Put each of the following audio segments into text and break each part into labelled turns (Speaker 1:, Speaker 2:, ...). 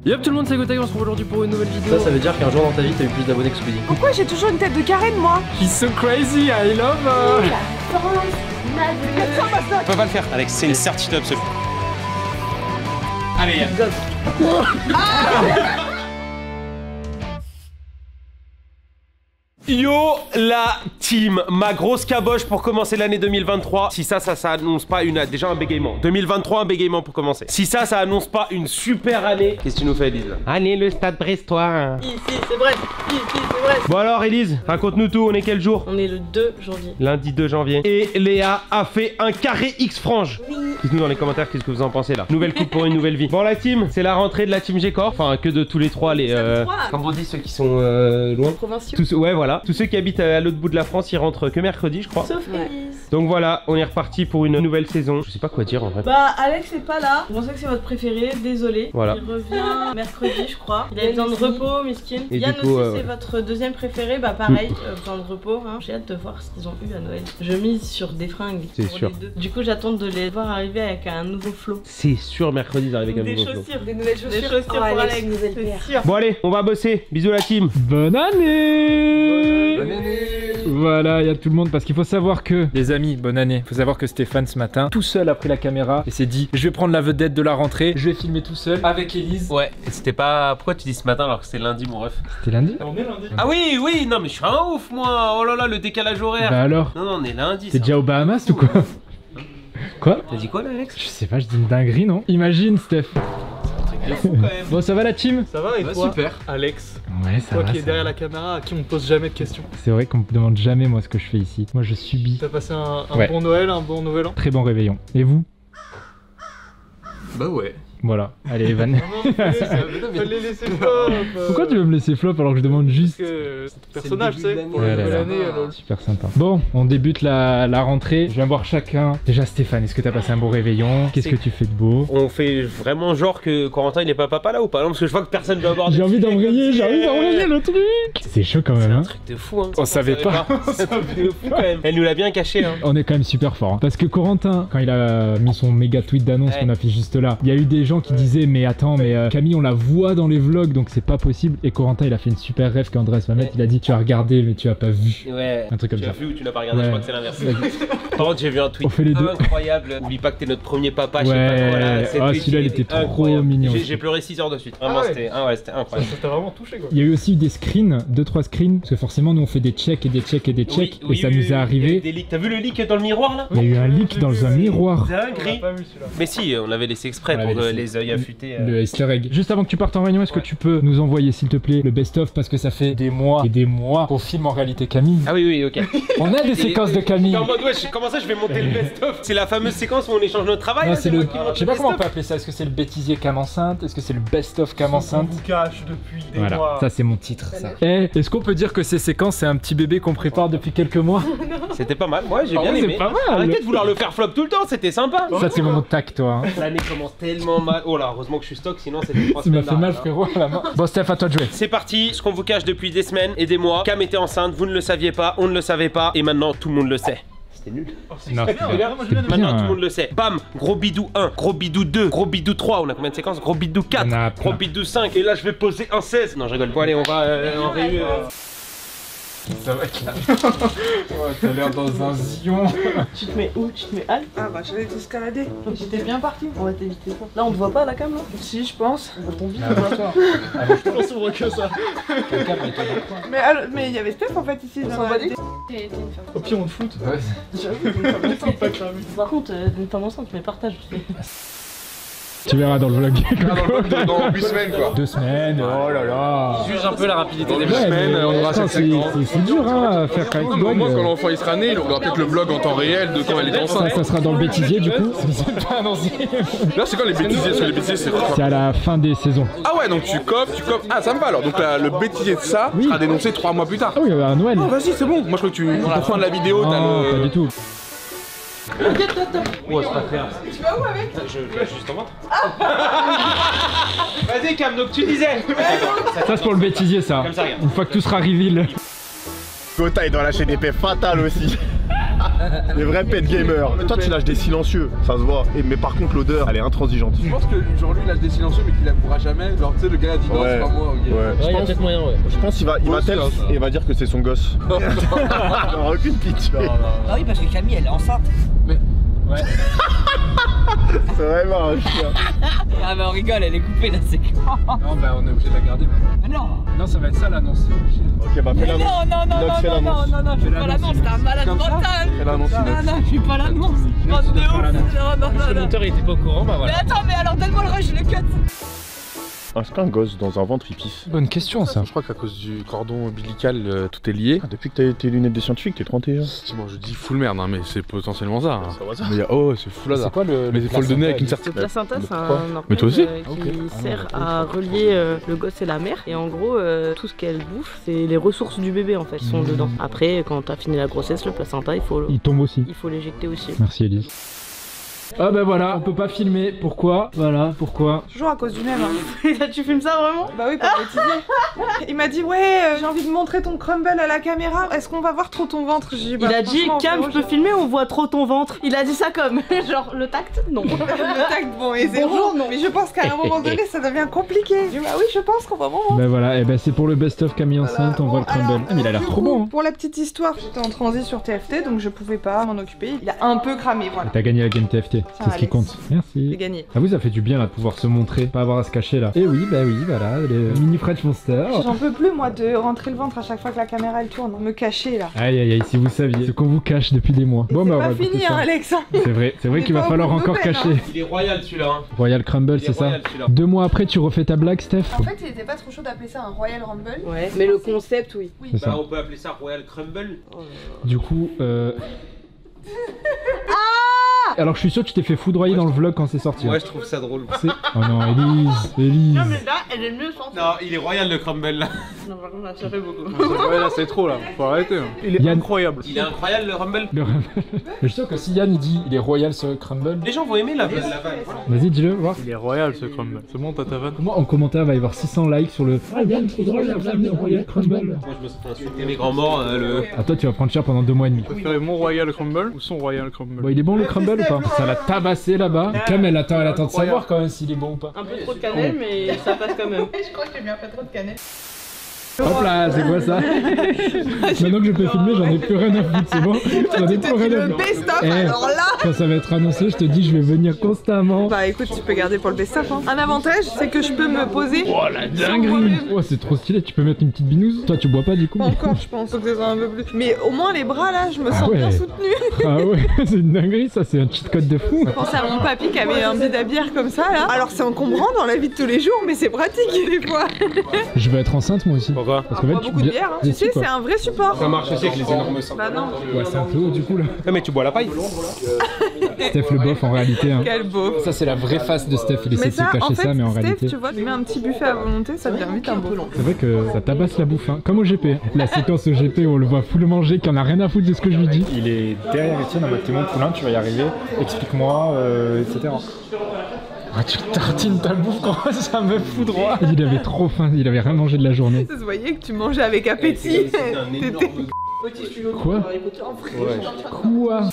Speaker 1: Yop tout le monde, c'est Gotaï, on se retrouve aujourd'hui pour une nouvelle vidéo.
Speaker 2: Ça veut dire qu'un jour dans ta vie t'as eu plus d'abonnés que Squeezie.
Speaker 3: Pourquoi j'ai toujours une tête de Karen moi?
Speaker 1: He's so crazy, I love her.
Speaker 4: On peut pas le faire, Alex, c'est une certitude absolue. Allez, Yo la team, ma grosse caboche pour commencer l'année 2023. Si ça annonce pas déjà un bégaiement. 2023, un bégaiement pour commencer. Si ça annonce pas une super année. Qu'est-ce que tu nous fais, Elise?
Speaker 1: Allez, le stade brestois.
Speaker 5: Ici, c'est Brest. Ici, c'est Brest.
Speaker 1: Bon alors, Elise, raconte-nous tout, on est quel jour?
Speaker 5: On est le 2 janvier.
Speaker 1: Lundi 2 janvier. Et Léa a fait un carré X frange.
Speaker 5: Oui.
Speaker 1: Dites-nous dans les commentaires qu'est-ce que vous en pensez là. Nouvelle coupe pour une nouvelle vie. Bon la team, c'est la rentrée de la team G-Corps. Enfin, que de tous les trois les... Comme on dit, ceux qui sont loin.
Speaker 5: Provinciaux.
Speaker 1: Ouais, voilà. Tous ceux qui habitent à l'autre bout de la France, ils rentrent que mercredi, je crois.
Speaker 5: Sauf Elise.
Speaker 1: Donc voilà, on est reparti pour une nouvelle saison. Je sais pas quoi dire en fait.
Speaker 5: Bah, Alex est pas là. Je pensais que c'est votre préféré, désolé.
Speaker 1: Voilà.
Speaker 5: Il revient mercredi, je crois. Il a besoin de repos, miskin.
Speaker 1: Et
Speaker 5: Yann
Speaker 1: du coup,
Speaker 5: aussi, c'est votre deuxième préféré. Bah, pareil, besoin de repos. Hein. J'ai hâte de voir ce qu'ils ont eu à Noël. Je mise sur des fringues.
Speaker 1: C'est
Speaker 5: pour
Speaker 1: sûr.
Speaker 5: les deux. Du coup, j'attends de les voir arriver avec un nouveau flow.
Speaker 1: C'est sûr, mercredi d'arriver avec un
Speaker 5: Des
Speaker 1: nouveau flow.
Speaker 5: chaussures.
Speaker 3: Des nouvelles chaussures.
Speaker 5: Des chaussures pour Alex, c'est sûr.
Speaker 1: Bon allez, on va bosser. Bisous la team.
Speaker 6: Bonne année! Bonne année! Voilà, il y a tout le monde parce qu'il faut savoir que, les amis, bonne année. Il faut savoir que Stéphane ce matin, tout seul a pris la caméra et s'est dit je vais prendre la vedette de la rentrée, je vais filmer tout seul avec Elise.
Speaker 2: Ouais, et c'était pas... Pourquoi tu dis ce matin alors que c'était lundi mon ref?
Speaker 6: C'était lundi?
Speaker 4: On est lundi.
Speaker 2: Ah oui, non mais je suis un ouf moi. Oh là là, le décalage horaire.
Speaker 6: Bah alors?
Speaker 2: Non, on est lundi.
Speaker 6: T'es déjà aux Bahamas ou quoi? Quoi?
Speaker 2: T'as dit quoi là, Alex?
Speaker 6: Je sais pas, je dis une dinguerie, non? Imagine, Steph.
Speaker 4: Il est fou quand même.
Speaker 6: Bon, ça va la team?
Speaker 4: Ça va et toi?
Speaker 2: Super.
Speaker 4: Alex,
Speaker 6: Ouais, ça
Speaker 4: toi
Speaker 6: va.
Speaker 4: qui es derrière la caméra, à qui on pose jamais de questions.
Speaker 6: C'est vrai qu'on me demande jamais moi ce que je fais ici. Moi, je subis.
Speaker 4: T'as passé un
Speaker 6: Ouais.
Speaker 4: bon Noël, un bon nouvel an?
Speaker 6: Très bon réveillon. Et vous?
Speaker 4: Bah ouais.
Speaker 6: Voilà. Allez, Evan.
Speaker 4: Fallait laisser flop.
Speaker 6: Pourquoi tu veux me laisser flop alors que je demande juste?
Speaker 4: Parce que c'est ton personnage, tu sais. Pour
Speaker 6: Ouais,
Speaker 4: la
Speaker 6: là,
Speaker 4: nouvelle
Speaker 6: là.
Speaker 4: année,
Speaker 6: Super sympa. Bon, on débute la rentrée. Je viens voir chacun. Déjà, Stéphane, est-ce que t'as passé un bon réveillon? Qu'est-ce que tu fais de beau?
Speaker 2: On fait vraiment genre que Corentin il est pas papa là ou pas? Non, parce que je vois que personne veut aborder.
Speaker 6: J'ai envie d'embrayer le truc. C'est chaud quand
Speaker 2: C'est
Speaker 6: même,
Speaker 2: un
Speaker 6: hein.
Speaker 2: truc de fou hein.
Speaker 6: On savait pas.
Speaker 2: C'est un truc de fou quand même. Elle nous l'a bien caché hein.
Speaker 6: On est quand même super fort. Hein. Parce que Corentin, quand il a mis son méga tweet d'annonce
Speaker 2: Ouais.
Speaker 6: qu'on a fait juste là, il y a eu des gens qui disaient mais attends, mais Camille on la voit dans les vlogs donc c'est pas possible. Et Corentin il a fait une super rêve qu'Andrés va mettre. Il a dit tu as regardé mais tu as pas vu.
Speaker 2: Ouais.
Speaker 6: Un truc comme
Speaker 2: Tu
Speaker 6: ça.
Speaker 2: as vu ou tu n'as pas regardé?
Speaker 6: Ouais.
Speaker 2: Je crois que c'est l'inverse. Par contre j'ai vu un tweet
Speaker 6: On fait les deux.
Speaker 2: incroyable. Oublie pas que t'es notre premier papa, je sais
Speaker 6: Ouais.
Speaker 2: pas quoi là. Cet
Speaker 6: Ah,
Speaker 2: tweet,
Speaker 6: celui-là, il était trop mignon aussi.
Speaker 2: J'ai pleuré 6 heures de suite. Vraiment
Speaker 4: Ah ouais.
Speaker 2: c'était incroyable.
Speaker 4: Ça t'a vraiment touché quoi.
Speaker 6: Il y a eu aussi des screens, 2-3 screens, parce que forcément nous on fait des checks et des checks et des checks et ça nous est
Speaker 2: Il y a eu
Speaker 6: arrivé.
Speaker 2: des leaks. T'as vu le leak dans le miroir là?
Speaker 6: Il y a eu un leak dans un miroir.
Speaker 4: On
Speaker 2: Dinguerie.
Speaker 4: l'a pas vu celui-là.
Speaker 2: Mais si, on l'avait laissé exprès
Speaker 6: On
Speaker 2: pour
Speaker 6: l'avait laissé.
Speaker 2: les œils affûtés.
Speaker 6: Le easter egg. Juste avant que tu partes en réunion, est-ce que tu peux nous envoyer s'il te plaît le best-of parce que ça fait des mois et des mois qu'on filme en réalité Camille.
Speaker 2: Ah oui, ok.
Speaker 6: On a des séquences de Camille.
Speaker 2: En mode ouais, comment ça je vais monter le best-of? C'est la fameuse séquence où on échange notre travail
Speaker 6: Non,
Speaker 2: là,
Speaker 6: c'est
Speaker 2: moi
Speaker 6: le.
Speaker 2: qui monte
Speaker 6: Je sais pas
Speaker 2: le
Speaker 6: comment on
Speaker 2: best-of.
Speaker 6: peut appeler ça. Est-ce que c'est le bêtisier cam enceinte? Est-ce que c'est le best-of cam
Speaker 4: On
Speaker 6: enceinte?
Speaker 4: vous cache depuis des
Speaker 6: Voilà,
Speaker 4: mois.
Speaker 6: ça c'est mon titre ça. Eh, est-ce qu'on peut dire que ces séquences c'est un petit bébé qu'on prépare depuis quelques mois?
Speaker 2: C'était pas mal, ouais j'ai
Speaker 6: Ah
Speaker 2: bien
Speaker 6: ouais,
Speaker 2: aimé.
Speaker 6: c'est pas mal.
Speaker 2: Arrêtez de vouloir le faire flop tout le temps, c'était sympa.
Speaker 6: Ça c'est mon tac toi. Hein.
Speaker 2: L'année commence tellement mal. Oh là, heureusement que je suis stock, sinon c'était 3
Speaker 6: Tu m'as
Speaker 2: semaines
Speaker 6: fait mal
Speaker 2: d'arrêt, hein.
Speaker 6: frérot à la main. Bon Steph, à toi de jouer.
Speaker 2: C'est parti, ce qu'on vous cache depuis des semaines et des mois. Cam était enceinte, vous ne le saviez pas, on ne le savait pas, et maintenant tout le monde le sait. C'était nul.
Speaker 4: Oh, c'est
Speaker 6: Non,
Speaker 4: très bien,
Speaker 6: c'est
Speaker 4: regarde, moi je viens de
Speaker 2: Maintenant
Speaker 6: Bien.
Speaker 2: tout le monde le sait. Bam, gros bidou 1, gros bidou 2, gros bidou 3, on a combien de séquences? Gros bidou 4,
Speaker 6: On a
Speaker 2: gros
Speaker 6: plein.
Speaker 2: bidou 5, et là je vais poser un 16. Non je rigole. Bon allez, on va en réu.
Speaker 6: Ça va ouais, t'as l'air dans un zion.
Speaker 5: Tu te mets où? Tu te mets Al?
Speaker 3: Ah bah j'allais t'escalader.
Speaker 5: J'étais bien parti. On va t'éviter ça. Là, on te voit pas à la cam là?
Speaker 3: Si je pense.
Speaker 5: On voit ton vide.
Speaker 4: On s'ouvre que ça.
Speaker 3: Mais il y avait Steph en fait ici.
Speaker 5: On
Speaker 3: dans
Speaker 5: s'en
Speaker 3: la-
Speaker 5: va des-
Speaker 4: Au pire on te fout.
Speaker 5: J'avoue,
Speaker 4: Pas clair.
Speaker 5: par contre, une femme enceinte, mais partage.
Speaker 6: Tu verras dans le vlog.
Speaker 7: Dans 8 semaines quoi.
Speaker 6: 2 semaines, oh là là.
Speaker 1: Juge un peu la rapidité des
Speaker 6: Ouais, mais
Speaker 7: on aura
Speaker 6: attends,
Speaker 7: cette séquence.
Speaker 6: c'est dur hein, à faire avec
Speaker 7: Au
Speaker 6: vlog.
Speaker 7: moins quand l'enfant il sera né, il aura peut-être le vlog en temps réel de quand elle est enceinte.
Speaker 6: Ça sera dans le bêtisier du coup. C'est pas annoncé.
Speaker 7: Là c'est quand les bêtisiers? Parce que les bêtisiers c'est
Speaker 6: C'est à la fin des saisons.
Speaker 7: Ah ouais, donc tu copes. Ah ça me va alors. Donc là, le bêtisier de ça
Speaker 6: Oui.
Speaker 7: sera dénoncé 3 mois plus tard.
Speaker 6: Ah oui, à Noël.
Speaker 7: Oh vas-y c'est bon. Moi je crois que tu pour la fin de la vidéo t'as
Speaker 6: Non, pas du
Speaker 7: le.
Speaker 6: tout.
Speaker 2: Ouais, c'est pas clair.
Speaker 3: Tu vas où avec?
Speaker 2: Je cache juste en ventre. Vas-y Cam, donc tu disais.
Speaker 6: Ça c'est pour le bêtisier ça.
Speaker 2: Comme ça, regarde.
Speaker 6: Une fois que tout sera reveal.
Speaker 8: Gota il doit lâcher des paix fatales aussi. Les vrais pet gamers. Toi, tu lâches des silencieux, ça se voit. Mais par contre, l'odeur, elle est intransigeante.
Speaker 7: Je pense que genre lui il lâche des silencieux mais qu'il l'avouera jamais. Genre tu sais le gars a dit non c'est pas moi, ok.
Speaker 1: Ouais, y a peut-être moyen, ouais.
Speaker 8: Je pense qu'il va tel et il va dire que c'est son gosse. Il aura aucune pitié.
Speaker 9: Ah oui, parce que Camille elle est enceinte.
Speaker 6: Ouais.
Speaker 8: C'est vraiment un chien.
Speaker 9: Ah bah on rigole, elle est coupée là, c'est clair.
Speaker 6: Non, bah on est obligé de la garder maintenant.
Speaker 9: Mais non.
Speaker 6: Non, ça va être ça l'annonce.
Speaker 8: Ok, bah fais
Speaker 9: Mais
Speaker 8: l'annonce.
Speaker 9: non, je fais pas l'annonce, t'es un malade mental.
Speaker 8: Fais l'annonce.
Speaker 9: Non, je fais pas l'annonce.
Speaker 1: Le monteur il était pas au courant, bah voilà.
Speaker 9: Mais attends, mais alors donne-moi le rush, je le cut.
Speaker 8: Est-ce qu'un gosse dans un ventre il pisse?
Speaker 6: Bonne question ça.
Speaker 7: Je crois qu'à cause du cordon ombilical tout est lié.
Speaker 8: Depuis que t'as tes lunettes de scientifique, t'es 31.
Speaker 7: Bon je dis full merde hein, mais c'est potentiellement ça. Hein.
Speaker 8: Ça va ça.
Speaker 7: Mais oh c'est full hasard.
Speaker 6: C'est quoi le.
Speaker 7: Mais il faut le donner avec une
Speaker 5: Le
Speaker 7: certaine.
Speaker 5: placenta, c'est un
Speaker 7: Mais toi aussi
Speaker 5: organe qui sert à relier le gosse et la mère. Et en gros, tout ce qu'elle bouffe, c'est les ressources du bébé en fait qui sont dedans. Après, quand t'as fini la grossesse, le placenta, il faut
Speaker 6: tombe aussi.
Speaker 5: l'éjecter aussi.
Speaker 6: Merci Elise. Ah bah voilà, on peut pas filmer. Pourquoi? Voilà, pourquoi?
Speaker 3: Toujours à cause du même. Hein.
Speaker 5: Tu filmes ça vraiment?
Speaker 3: Bah oui, pour bêtiser. Il m'a dit ouais, j'ai envie de montrer ton crumble à la caméra. Est-ce qu'on va voir trop ton ventre? J'ai dit, bah,
Speaker 5: Il a dit Cam,
Speaker 3: frérot,
Speaker 5: je peux filmer, on voit trop ton ventre. Il a dit ça comme genre le tact? Non.
Speaker 3: Le tact, bon, et zéro.
Speaker 5: Bonjour, non.
Speaker 3: Mais je pense qu'à un moment donné, ça devient compliqué. J'ai dit, bah oui, je pense qu'on va vraiment.
Speaker 6: Bah voilà, et bah c'est pour le best-of Camille enceinte,
Speaker 3: Voilà.
Speaker 6: on voit le crumble.
Speaker 3: Alors,
Speaker 6: Ah, mais il a l'air
Speaker 3: du
Speaker 6: trop
Speaker 3: coup,
Speaker 6: bon hein.
Speaker 3: Pour la petite histoire, j'étais en transit sur TFT, donc je pouvais pas m'en occuper. Il a un peu cramé, voilà.
Speaker 6: T'as gagné la game TFT, c'est ce qui
Speaker 3: Alex.
Speaker 6: compte. Merci.
Speaker 3: J'ai gagné.
Speaker 6: Ah oui, ça fait du bien là de pouvoir se montrer, pas avoir à se cacher là. Et oui, bah oui, voilà, les mini French Monster.
Speaker 3: J'en peux plus, moi, de rentrer le ventre à chaque fois que la caméra elle tourne, me cacher là.
Speaker 6: Aïe aïe aïe, si vous saviez ce qu'on vous cache depuis des mois.
Speaker 3: Et
Speaker 6: Bon
Speaker 3: c'est
Speaker 6: bah on
Speaker 3: pas
Speaker 6: va goûter
Speaker 3: fini,
Speaker 6: ça.
Speaker 3: hein, Alex. Hein.
Speaker 6: C'est vrai
Speaker 3: On
Speaker 6: qu'il
Speaker 3: est
Speaker 6: va
Speaker 3: pas au
Speaker 6: falloir
Speaker 3: bout de
Speaker 6: encore
Speaker 3: nos peines,
Speaker 6: cacher.
Speaker 2: Il est royal celui-là. Hein.
Speaker 6: Royal Crumble,
Speaker 2: Il est
Speaker 6: c'est ça.
Speaker 2: royal celui-là.
Speaker 6: 2 mois après, tu refais ta blague, Steph.
Speaker 3: En fait, il était pas trop chaud d'appeler ça un Royal Rumble.
Speaker 5: Ouais, mais le concept, oui.
Speaker 3: Oui.
Speaker 6: C'est ça.
Speaker 2: Bah on peut appeler ça Royal Crumble.
Speaker 6: Du coup, alors je suis sûr que tu t'es fait foudroyer dans le vlog quand c'est sorti.
Speaker 2: Ouais je trouve ça drôle.
Speaker 6: Oh non, Elise.
Speaker 5: Non, mais là, elle est mieux sans ça.
Speaker 2: Non il est royal le crumble là.
Speaker 5: Non, par contre, là, ça fait beaucoup.
Speaker 7: Ouais là c'est trop là, faut arrêter. Hein. Il est
Speaker 6: Yann.
Speaker 7: incroyable.
Speaker 2: Il est incroyable le rumble.
Speaker 6: Le Rumble. Mais je suis sûr que si Yann il dit il est royal ce crumble,
Speaker 2: Les gens vont aimer la vanne.
Speaker 6: vas-y dis-le, voir.
Speaker 7: Il est royal ce crumble. C'est bon t'as ta vanne?
Speaker 6: Moi en commentaire, il va y avoir 600 likes sur le. Ah Yann, trop drôle, bienvenue au Royal Crumble.
Speaker 2: Moi je me suis fait insulter mes grands morts le.
Speaker 6: Ah toi tu vas prendre cher pendant 2 mois et demi.
Speaker 7: Vous préférez mon royal crumble ou son royal crumble?
Speaker 6: Bon il est bon le crumble ou pas? Ça l'a tabassé là-bas. Cam elle attend de savoir quand même s'il est bon ou pas.
Speaker 5: Un peu trop de cannelle, mais ça passe quand même.
Speaker 3: Je crois que j'ai bien fait trop de cannelle.
Speaker 6: Hop là, c'est quoi ça? Maintenant que je peux filmer, j'en ai plus rien à foutre, c'est bon? J'en ai plus rien à
Speaker 3: Le
Speaker 6: foutre.
Speaker 3: best-of,
Speaker 6: Eh,
Speaker 3: alors là.
Speaker 6: quand ça va être annoncé, je te dis, je vais venir constamment.
Speaker 3: Bah écoute, tu peux garder pour le best-of. Hein. Un avantage, c'est que je peux me poser.
Speaker 6: Oh la dinguerie! Oh, c'est trop stylé, tu peux mettre une petite binouse. Toi, tu bois pas du coup?
Speaker 3: Pas encore, je pense. Faut que ce soit un peu plus. Mais au moins les bras là, je me sens
Speaker 6: ouais.
Speaker 3: bien soutenue.
Speaker 6: Ah ouais, c'est une dinguerie, ça, c'est un cheat code de fou.
Speaker 3: Je pense à mon papy qui avait un bide à bière comme ça là. Alors c'est encombrant dans la vie de tous les jours, mais c'est pratique des fois.
Speaker 6: Je veux être enceinte moi aussi.
Speaker 2: Pourquoi?
Speaker 6: Parce
Speaker 3: On
Speaker 6: qu'en
Speaker 3: boit
Speaker 6: fait,
Speaker 3: beaucoup de bière, hein. Tu sais,
Speaker 6: quoi.
Speaker 3: c'est un vrai support.
Speaker 2: Ça marche aussi avec les énormes seins.
Speaker 3: Bah non.
Speaker 6: Ouais, c'est un peu haut du coup là.
Speaker 2: Ouais, mais tu bois la paille.
Speaker 6: Steph le bof en réalité. Hein.
Speaker 3: Quel beau.
Speaker 6: Ça, c'est la vraie face de Steph. Il essaie
Speaker 3: Mais
Speaker 6: de se
Speaker 3: ça, en
Speaker 6: cacher
Speaker 3: fait,
Speaker 6: ça, mais en
Speaker 3: Steph,
Speaker 6: réalité.
Speaker 3: tu vois, tu mets un petit buffet à volonté, ça devient vite un beau.
Speaker 6: C'est vrai que ça tabasse la bouffe, hein. Comme au GP. La séquence au GP où on le voit full manger, qui en a rien à foutre de ce que je lui dis. Il est derrière Etienne en mode t'es mon poulain, tu vas y arriver, explique-moi, etc. Ah, tu tartines ta bouffe, comment ça me fout droit. Il avait trop faim, il avait rien mangé de la journée.
Speaker 3: Ça se voyait que tu mangeais avec appétit.
Speaker 6: Quoi? Quoi?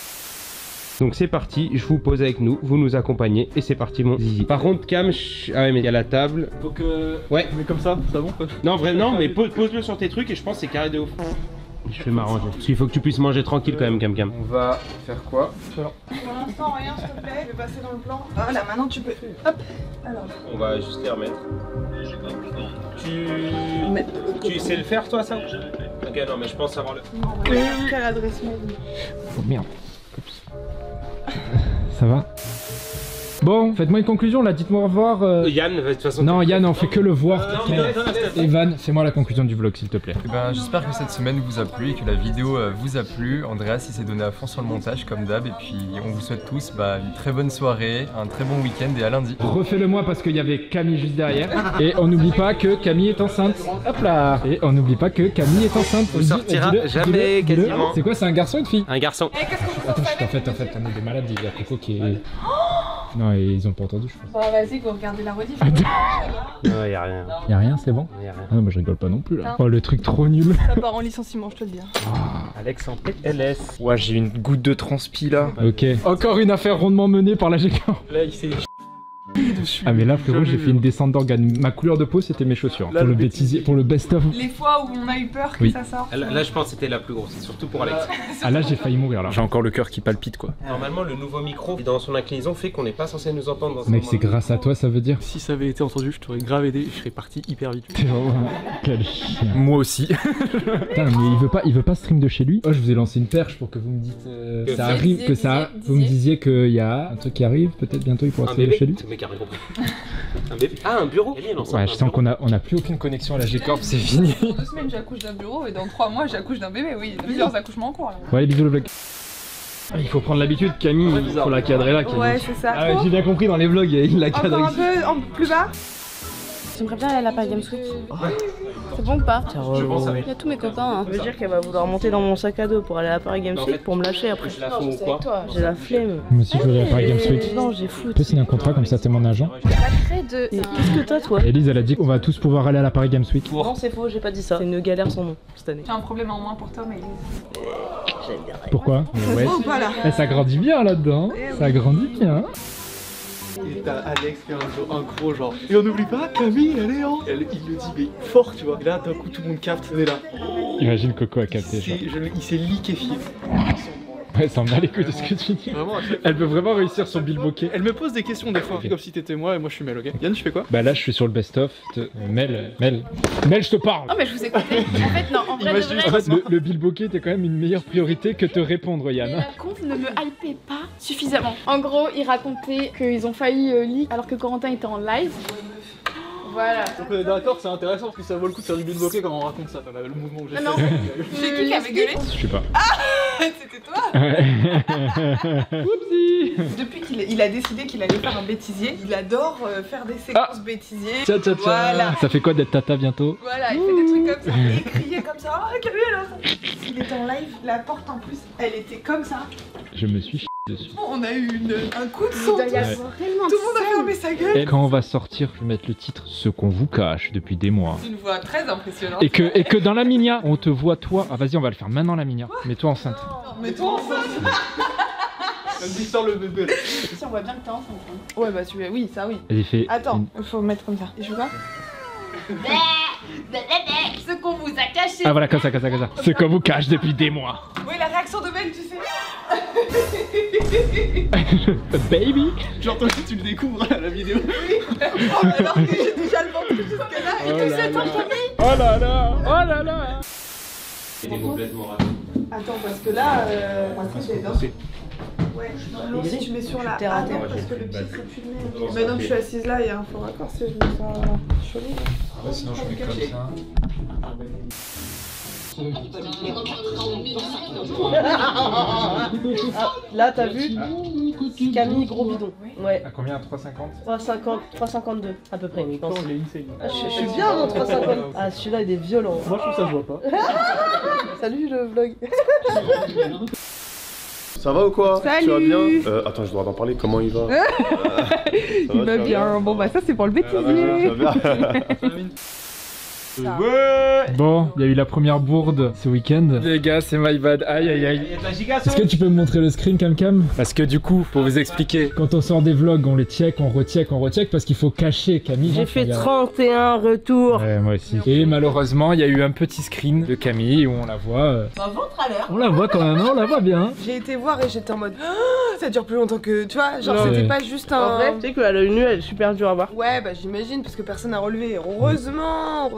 Speaker 1: Donc c'est parti, je vous pose avec nous, vous nous accompagnez et c'est parti mon zizi. Par contre Cam, ah ouais mais il y a la table.
Speaker 7: Faut que.
Speaker 1: Ouais.
Speaker 7: Mais comme ça, ça bon quoi?
Speaker 1: Non vraiment, mais pose-le sur tes trucs et je pense que c'est carré de ouf. Je vais m'arranger. Parce qu'il faut que tu puisses manger tranquille quand même Cam.
Speaker 6: On va faire quoi?
Speaker 3: Pour l'instant, rien s'il te plaît, je vais passer dans le plan. Voilà, maintenant tu peux. Hop. Alors.
Speaker 2: On va juste les remettre. Tu sais le faire toi ça? Ok non mais je pense savoir le.
Speaker 3: Quelle adresse mail?
Speaker 6: Oh merde. Ça va? Bon, faites-moi une conclusion là, dites-moi au revoir.
Speaker 2: Yann, de toute façon.
Speaker 6: Non, Yann, on fait que le voir.
Speaker 2: Non,
Speaker 6: Evan, fais-moi la conclusion du vlog s'il te plaît.
Speaker 10: Eh ben, j'espère que cette semaine vous a plu et que la vidéo vous a plu. Andreas il s'est donné à fond sur le montage comme d'hab et puis on vous souhaite tous une très bonne soirée, un très bon week-end et à lundi.
Speaker 6: Refais-le-moi parce qu'il y avait Camille juste derrière. Et on n'oublie pas que Camille est enceinte. Hop là. Et on n'oublie pas que Camille est enceinte.
Speaker 2: On sortira jamais quasiment.
Speaker 6: C'est quoi, c'est un garçon ou une fille?
Speaker 2: Un garçon.
Speaker 6: Attends, en fait, on est des malades, il y a Coco qui est... Non, et ils ont pas entendu, je pense.
Speaker 9: Bah vas-y, vous regardez la rediff.
Speaker 2: Non, y'a rien.
Speaker 6: Y'a rien, c'est bon?
Speaker 2: Y'a rien.
Speaker 6: Ah non, bah je rigole pas non plus là. Oh, le truc trop nul.
Speaker 9: Ça part en licenciement, je te le dis.
Speaker 6: Alex en PLS. Ouais, j'ai une goutte de transpi là. Ok. Encore une affaire rondement menée par la G4.
Speaker 11: Là, il s'est dessus.
Speaker 6: Ah, mais là, frérot, j'ai fait une descente d'organes. Ma couleur de peau, c'était mes chaussures.
Speaker 11: Là,
Speaker 6: pour le bêtisier, pour le best-of.
Speaker 3: Les fois où on a eu peur que
Speaker 6: Oui.
Speaker 3: ça sorte.
Speaker 2: Là, je pense que c'était la plus grosse, surtout pour Alex.
Speaker 6: Ah, là, j'ai failli mourir là. J'ai encore le cœur qui palpite quoi.
Speaker 2: Normalement, le nouveau micro dans son inclinaison fait qu'on n'est pas censé nous entendre dans ce
Speaker 6: Mec,
Speaker 2: moment.
Speaker 6: c'est grâce à toi, ça veut dire?
Speaker 11: Si ça avait été entendu, je t'aurais grave aidé, je serais parti hyper vite.
Speaker 6: T'es vraiment... Quel chien. Moi aussi. Putain, mais il veut pas stream de chez lui. Oh, je vous ai lancé une perche pour que vous me dites... ça arrive, que ça... Vous me disiez qu'il y a un truc qui arrive, peut-être bientôt il pourra streamer chez lui.
Speaker 2: Le mec a rien compris. Un bébé. Ah, un bureau.
Speaker 6: Ouais, je sens qu'on a plus aucune connexion à la G-Corp, c'est fini.
Speaker 3: Dans 2 semaines, j'accouche d'un bureau et dans 3 mois, j'accouche d'un bébé. Oui, il y a plusieurs accouchements en cours là.
Speaker 6: Ouais, bisous le vlog. Il faut prendre l'habitude, Camille, il faut la cadrer là. Camille.
Speaker 3: Ouais, c'est ça.
Speaker 6: Ah, j'ai bien compris, dans les vlogs, il la cadre.
Speaker 3: Encore un peu en plus bas.
Speaker 9: J'aimerais bien aller à la Paris Games Week. C'est bon ou pas?
Speaker 2: Je pense avec.
Speaker 9: Il y a tous mes copains.
Speaker 5: Ça veut dire qu'elle va vouloir monter dans mon sac à dos pour aller à la Paris Games Week pour me lâcher après.
Speaker 2: Je la fous ou quoi?
Speaker 5: J'ai la flemme.
Speaker 6: Moi aussi, je veux aller à la Paris Games Week.
Speaker 5: Non, j'ai foutu.
Speaker 6: Tu peux signer un contrat comme ça, t'es mon agent.
Speaker 9: De...
Speaker 5: Qu'est-ce que t'as toi?
Speaker 6: Elise, elle a dit qu'on va tous pouvoir aller à la Paris Games Week.
Speaker 5: Non, c'est faux, j'ai pas dit ça. C'est une galère sans nom cette année.
Speaker 3: J'ai un problème en moins pour toi, mais.
Speaker 5: J'aime bien.
Speaker 6: Pourquoi? Ouais.
Speaker 3: Oh, voilà.
Speaker 6: Ça grandit bien là-dedans. Ça grandit bien.
Speaker 11: Et t'as Alex qui a un gros genre. Et on n'oublie pas, Camille, elle est en. Il le dit, mais fort, tu vois. Et là, d'un coup, tout le monde capte. On est là.
Speaker 6: Imagine Coco a capté.
Speaker 11: Il s'est liquéfié.
Speaker 6: Ouais, ça en a les couilles de ce que tu dis.
Speaker 11: Vraiment,
Speaker 6: Elle veut vraiment réussir son bilboquet.
Speaker 11: elle me pose des questions des fois, comme si t'étais moi et moi je suis Mel, ok? Yann, tu fais quoi?
Speaker 6: Bah là, je suis sur le best-of de Mel, je te parle.
Speaker 9: Oh mais je vous écoutais. En fait non, en vrai de vrai.
Speaker 6: En fait, le bilboquet était quand même une meilleure priorité que te répondre, Yann.
Speaker 9: Mais la conf ne me hypait pas suffisamment. En gros, ils racontaient qu'ils ont failli leak alors que Corentin était en live. Voilà.
Speaker 11: Donc on est d'accord, c'est intéressant parce que ça vaut le coup de faire du beatboxer quand on raconte ça, le mouvement que j'ai fait.
Speaker 9: Non.
Speaker 3: C'est qui avait gueulé?
Speaker 6: Je sais pas.
Speaker 3: C'était toi?
Speaker 6: Oupsie.
Speaker 3: Depuis qu'il a décidé qu'il allait faire un bêtisier, il adore faire des séquences bêtisiers.
Speaker 6: Tcha tcha tcha.
Speaker 3: Voilà.
Speaker 6: Ça fait quoi d'être tata bientôt?
Speaker 3: Voilà, il fait des trucs comme ça et crier comme ça. Oh, Camille, là. Il était en live, la porte en plus, elle était comme ça.
Speaker 6: Je me suis dessus.
Speaker 3: On a eu un coup de son.
Speaker 9: Il doit y
Speaker 3: Tout
Speaker 9: avoir tellement de
Speaker 3: le monde a fermé sa gueule.
Speaker 6: Et quand on va sortir, je vais mettre le titre Ce qu'on vous cache depuis des mois.
Speaker 3: Une voix très impressionnante.
Speaker 6: Et que dans la minia, on te voit toi. Ah vas-y, on va le faire maintenant la minia. Mets-toi enceinte.
Speaker 3: Mets-toi enceinte.
Speaker 11: Elle dit sors le bébé.
Speaker 9: Si on voit bien que t'es enceinte.
Speaker 3: Ouais, bah tu oui, ça oui.
Speaker 6: Elle fait.
Speaker 3: Attends, il faut mettre comme ça. Et je veux pas.
Speaker 9: Ce qu'on vous a caché.
Speaker 6: Ah voilà, comme ça. Ce qu'on vous cache depuis des mois.
Speaker 3: Oui, la réaction de Ben, tu sais.
Speaker 6: Baby.
Speaker 11: Genre toi aussi tu le découvres à la vidéo.
Speaker 3: Oui. Oh, alors que j'ai déjà le ventre jusque-là et que c'est ton famille.
Speaker 6: Oh là là.
Speaker 2: Il est complètement raté.
Speaker 3: Attends, parce que là, j'ai dansé. Ouais, non, si je mets sur la A parce que le pied c'est plus le même. Maintenant que je suis assise là, il y a un faux raccord, si je me sens chelou.
Speaker 6: Ouais, sinon je mets comme ça.
Speaker 5: Là, t'as vu? Camille, gros bidon. Ouais.
Speaker 6: À combien? 3,50?
Speaker 5: 3,52 à peu près. Je pense.
Speaker 11: Il est insane.
Speaker 5: Ah, je suis bien mon 3,50. Ah, celui-là il est violent.
Speaker 11: Moi je trouve ça je vois pas.
Speaker 5: Salut le vlog.
Speaker 8: Ça va ou quoi?
Speaker 3: Salut.
Speaker 8: Tu vas bien? Attends, je dois en parler, comment il va?
Speaker 3: Il va bien. Bon bah ça c'est pour le bêtisier.
Speaker 6: Bon, il y a eu la première bourde ce week-end. Les gars, c'est my bad. Aïe. Est-ce que tu peux me montrer le screen, Cam? Parce que du coup, pour vous expliquer, quand on sort des vlogs, on les check, on recheck parce qu'il faut cacher Camille.
Speaker 5: J'ai fait 31 retours.
Speaker 6: Ouais, moi aussi. Et malheureusement, il y a eu un petit screen de Camille où on la voit.
Speaker 9: Ma ventre à l'air.
Speaker 6: On la voit quand même, on la voit bien.
Speaker 3: J'ai été voir et j'étais en mode ça dure plus longtemps que tu vois, genre
Speaker 6: Ouais.
Speaker 3: c'était pas juste un.
Speaker 5: En vrai, tu sais qu'elle a une nu, elle est super dure à voir.
Speaker 3: Ouais, bah j'imagine parce que personne n'a relevé. Heureusement.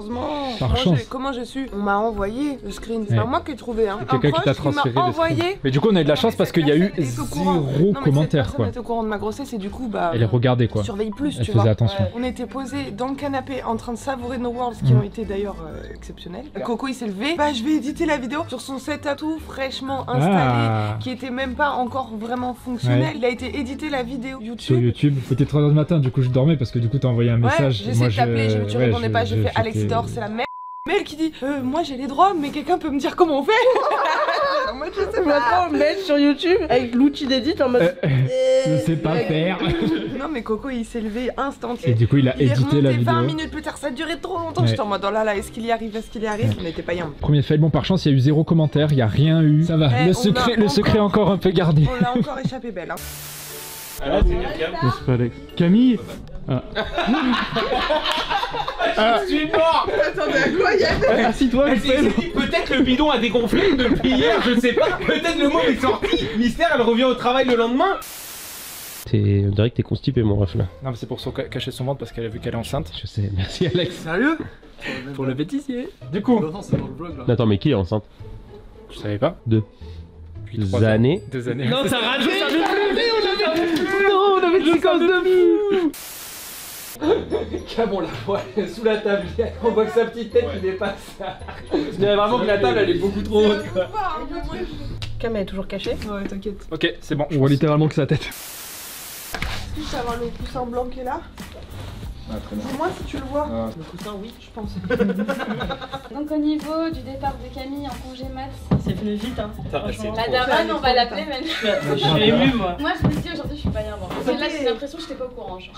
Speaker 6: Par chance.
Speaker 3: Comment j'ai su? On m'a envoyé le screen. C'est
Speaker 6: Ouais.
Speaker 3: pas moi qui ai trouvé. Hein.
Speaker 6: Quelqu'un qui t'a
Speaker 3: proche
Speaker 6: transféré
Speaker 3: m'a
Speaker 6: le screen.
Speaker 3: envoyé.
Speaker 6: Mais du coup, on a eu de la chance parce qu'il y a eu
Speaker 3: Personne était au courant.
Speaker 6: zéro
Speaker 3: Non, mais
Speaker 6: commentaire
Speaker 3: cette
Speaker 6: quoi.
Speaker 3: personne était au courant de ma grossesse et du coup, bah.
Speaker 6: Elle est regardée quoi.
Speaker 3: Surveille plus,
Speaker 6: Elle
Speaker 3: tu
Speaker 6: faisait
Speaker 3: vois.
Speaker 6: attention.
Speaker 3: On était posés dans le canapé en train de savourer nos worlds qui ont été d'ailleurs exceptionnels. Coco il s'est levé. Bah je vais éditer la vidéo sur son setup tout fraîchement installé, qui était même pas encore vraiment fonctionnel.
Speaker 6: Ouais.
Speaker 3: Il a été édité la vidéo YouTube.
Speaker 6: Sur YouTube. C'était 3h du matin, du coup je dormais parce que du coup t'as envoyé un message.
Speaker 3: Ouais, j'essaie de t'appeler, tu répondais pas, j'ai fait Alex dort, c'est la merde. Mail qui dit moi j'ai les droits mais quelqu'un peut me dire comment on fait. mode je sais
Speaker 5: Maintenant, mettre sur YouTube avec l'outil d'édit en mode.
Speaker 6: Je sais pas faire.
Speaker 3: Non mais Coco il s'est levé instant.
Speaker 6: Et du coup il a édité la vidéo.
Speaker 3: 20 minutes plus tard, ça a duré trop longtemps. J'étais en mode oh là là, est-ce qu'il y arrive, On n'était pas bien.
Speaker 6: Premier fail, bon par chance il y a eu 0 commentaire, il y a rien eu. Ça va, le secret encore un peu gardé.
Speaker 3: On l'a encore échappé belle. Hein.
Speaker 2: Alors, c'est Cam.
Speaker 6: C'est pas Alex. Camille.
Speaker 2: Je suis mort.
Speaker 3: Attendez, à quoi il y avait
Speaker 6: Assis-toi,
Speaker 2: peut-être le bidon a dégonflé depuis hier, je sais pas. Peut-être le mot est sorti. Mystère, elle revient au travail le lendemain.
Speaker 1: On dirait que t'es constipé, mon ref là.
Speaker 6: Non, mais c'est pour cacher son ventre parce qu'elle a vu qu'elle est enceinte.
Speaker 1: Je sais, merci Alex.
Speaker 11: Sérieux?
Speaker 6: Pour le bêtisier. Du coup.
Speaker 11: Non, c'est dans le vlog là.
Speaker 1: Attends, mais qui est enceinte?
Speaker 6: Je savais pas.
Speaker 1: 2 années.
Speaker 6: 2 années.
Speaker 1: Non, t'as raté.
Speaker 6: Non, on avait une séquence de fou.
Speaker 11: Cam, on la voit sous la table, on voit que sa petite tête qui dépasse. Je dirais vraiment que la table elle est beaucoup trop haute quoi.
Speaker 5: Cam est toujours cachée.
Speaker 3: Ouais, t'inquiète.
Speaker 6: Ok, c'est bon. On voit littéralement que sa tête.
Speaker 3: Juste avoir le coussin blanc qui est là.
Speaker 6: Ah, très bien.
Speaker 3: Dis-moi si tu le vois.
Speaker 6: Ah.
Speaker 3: Le coussin, oui, je pense.
Speaker 9: Donc au niveau du départ de Camille en congé mat,
Speaker 5: C'est venu vite, hein.
Speaker 9: la daronne on va l'appeler maintenant.
Speaker 5: Je suis émue, moi.
Speaker 9: Moi je me dis aujourd'hui je suis pas bien bon. Parce que là j'ai l'impression que j'étais pas au courant genre.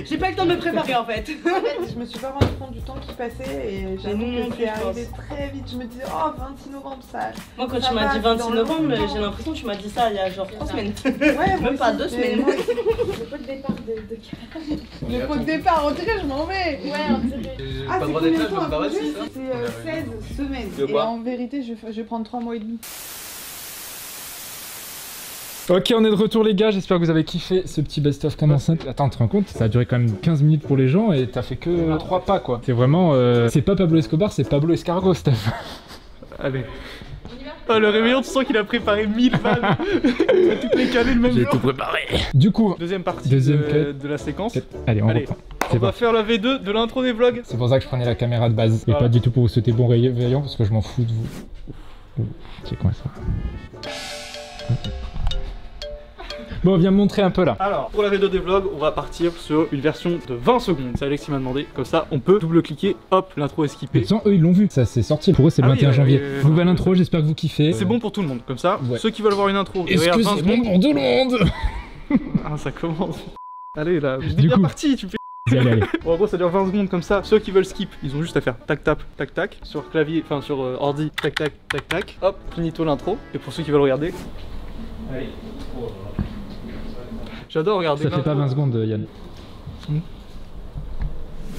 Speaker 5: J'ai pas eu le temps de me préparer en fait.
Speaker 3: En fait, je me suis pas rendu compte du temps qui passait et j'avoue que c'est arrivé très vite. Je me disais, oh, 26 novembre, ça.
Speaker 5: Moi, quand
Speaker 3: ça
Speaker 5: tu m'as
Speaker 3: va,
Speaker 5: dit
Speaker 3: c'est
Speaker 5: 26
Speaker 3: dans
Speaker 5: novembre,
Speaker 3: longtemps.
Speaker 5: j'ai l'impression que tu m'as dit ça il y a genre 3 semaines.
Speaker 3: Ouais,
Speaker 5: Même pas 2 semaines.
Speaker 9: Le pot de départ de Camille.
Speaker 3: Le pot de départ, on dirait, je m'en vais.
Speaker 9: Ouais on dirait.
Speaker 3: Ah,
Speaker 11: Pas
Speaker 3: c'est
Speaker 11: le droit d'être là,
Speaker 3: combien de
Speaker 11: je
Speaker 3: temps
Speaker 11: me barre
Speaker 3: à
Speaker 11: ici,
Speaker 3: congé
Speaker 11: ça.
Speaker 3: C'est 16 semaines.
Speaker 11: Tu veux
Speaker 3: Et
Speaker 11: quoi
Speaker 3: en vérité, je vais prendre 3 mois et demi.
Speaker 6: Ok, on est de retour les gars, j'espère que vous avez kiffé ce petit best-of comme enceinte. Attends, tu te rends compte, ça a duré quand même 15 minutes pour les gens et t'as fait que 3 pas quoi. C'est vraiment... C'est pas Pablo Escobar, c'est Pablo Escargot, Steph. Allez.
Speaker 11: Oh, le réveillon, tu sens qu'il a préparé 1000 balles. Il a toutes les calées le même jour.
Speaker 1: J'ai tout préparé.
Speaker 6: Du coup,
Speaker 11: Deuxième partie
Speaker 6: cut.
Speaker 11: de la séquence.
Speaker 6: Allez, on
Speaker 11: Allez,
Speaker 6: reprend.
Speaker 11: on
Speaker 6: C'est
Speaker 11: va
Speaker 6: bon.
Speaker 11: faire la V2 de l'intro des vlogs.
Speaker 6: C'est pour ça que je prenais la caméra de base. Et
Speaker 11: Voilà.
Speaker 6: pas du tout pour vous souhaiter bon réveillon parce que je m'en fous de vous. C'est quoi ça? Bon, viens me montrer un peu là.
Speaker 11: Alors, pour la V2 des vlogs, on va partir sur une version de 20 secondes. C'est Alex qui m'a demandé. Comme ça, on peut double-cliquer. Hop, l'intro est
Speaker 6: De
Speaker 11: skippée.
Speaker 6: toute façon, eux ils l'ont vu, ça c'est sorti. Pour eux c'est le
Speaker 11: Ah oui,
Speaker 6: 21 janvier. Nouvelle
Speaker 11: ouais.
Speaker 6: intro, j'espère que vous kiffez.
Speaker 11: C'est bon pour tout le monde. Comme ça,
Speaker 6: Ouais.
Speaker 11: ceux qui veulent voir une intro, ils
Speaker 6: Est-ce
Speaker 11: regardent
Speaker 6: que
Speaker 11: 20
Speaker 6: c'est bon
Speaker 11: secondes.
Speaker 6: pour tout le monde?
Speaker 11: Ah, ça commence. Allez, là, je
Speaker 6: Du
Speaker 11: dis bien
Speaker 6: coup.
Speaker 11: parti, tu fais.
Speaker 6: Allez, allez.
Speaker 11: Bon, en gros, ça dure 20 secondes comme ça. Ceux qui veulent skip, ils ont juste à faire tac tac tac tac sur clavier, enfin sur ordi, tac tac tac tac. Hop, finito l'intro. Et pour ceux qui veulent regarder, allez. J'adore regarder.
Speaker 6: Ça fait pas 20 secondes, Yann.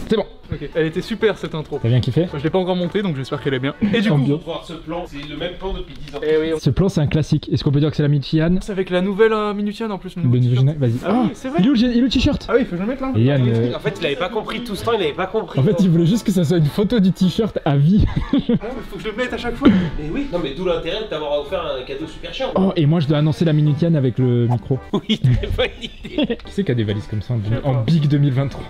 Speaker 6: C'est bon.
Speaker 11: Ok, elle était super cette intro.
Speaker 6: T'as bien kiffé?
Speaker 11: Moi, je l'ai pas encore montée donc j'espère qu'elle est bien. Et du coup,
Speaker 6: Ambiance.
Speaker 2: Voir ce plan, c'est le même plan depuis 10 ans.
Speaker 11: eh oui,
Speaker 6: Ce plan c'est un classique. Est-ce qu'on peut dire que c'est la mythe Yann?
Speaker 11: c'est avec la nouvelle Minutian en plus.
Speaker 6: Le nouveau générique, vas-y.
Speaker 11: Ah oui, c'est vrai.
Speaker 6: Il est où le t-shirt?
Speaker 11: Ah oui, faut que je le mette là.
Speaker 6: Et Yann,
Speaker 2: En fait, il avait pas compris tout ce temps, il avait pas compris.
Speaker 6: en fait il voulait juste que ça soit une photo du t-shirt à vie.
Speaker 11: Ah, mais faut que je le mette à chaque fois.
Speaker 2: Mais oui, non mais d'où l'intérêt de t'avoir offert un cadeau super chiant.
Speaker 6: Oh, et moi je dois annoncer la minute Yann avec le micro.
Speaker 2: Oui, très bonne idée.
Speaker 6: Qui c'est qui a des valises comme ça en Big 2023?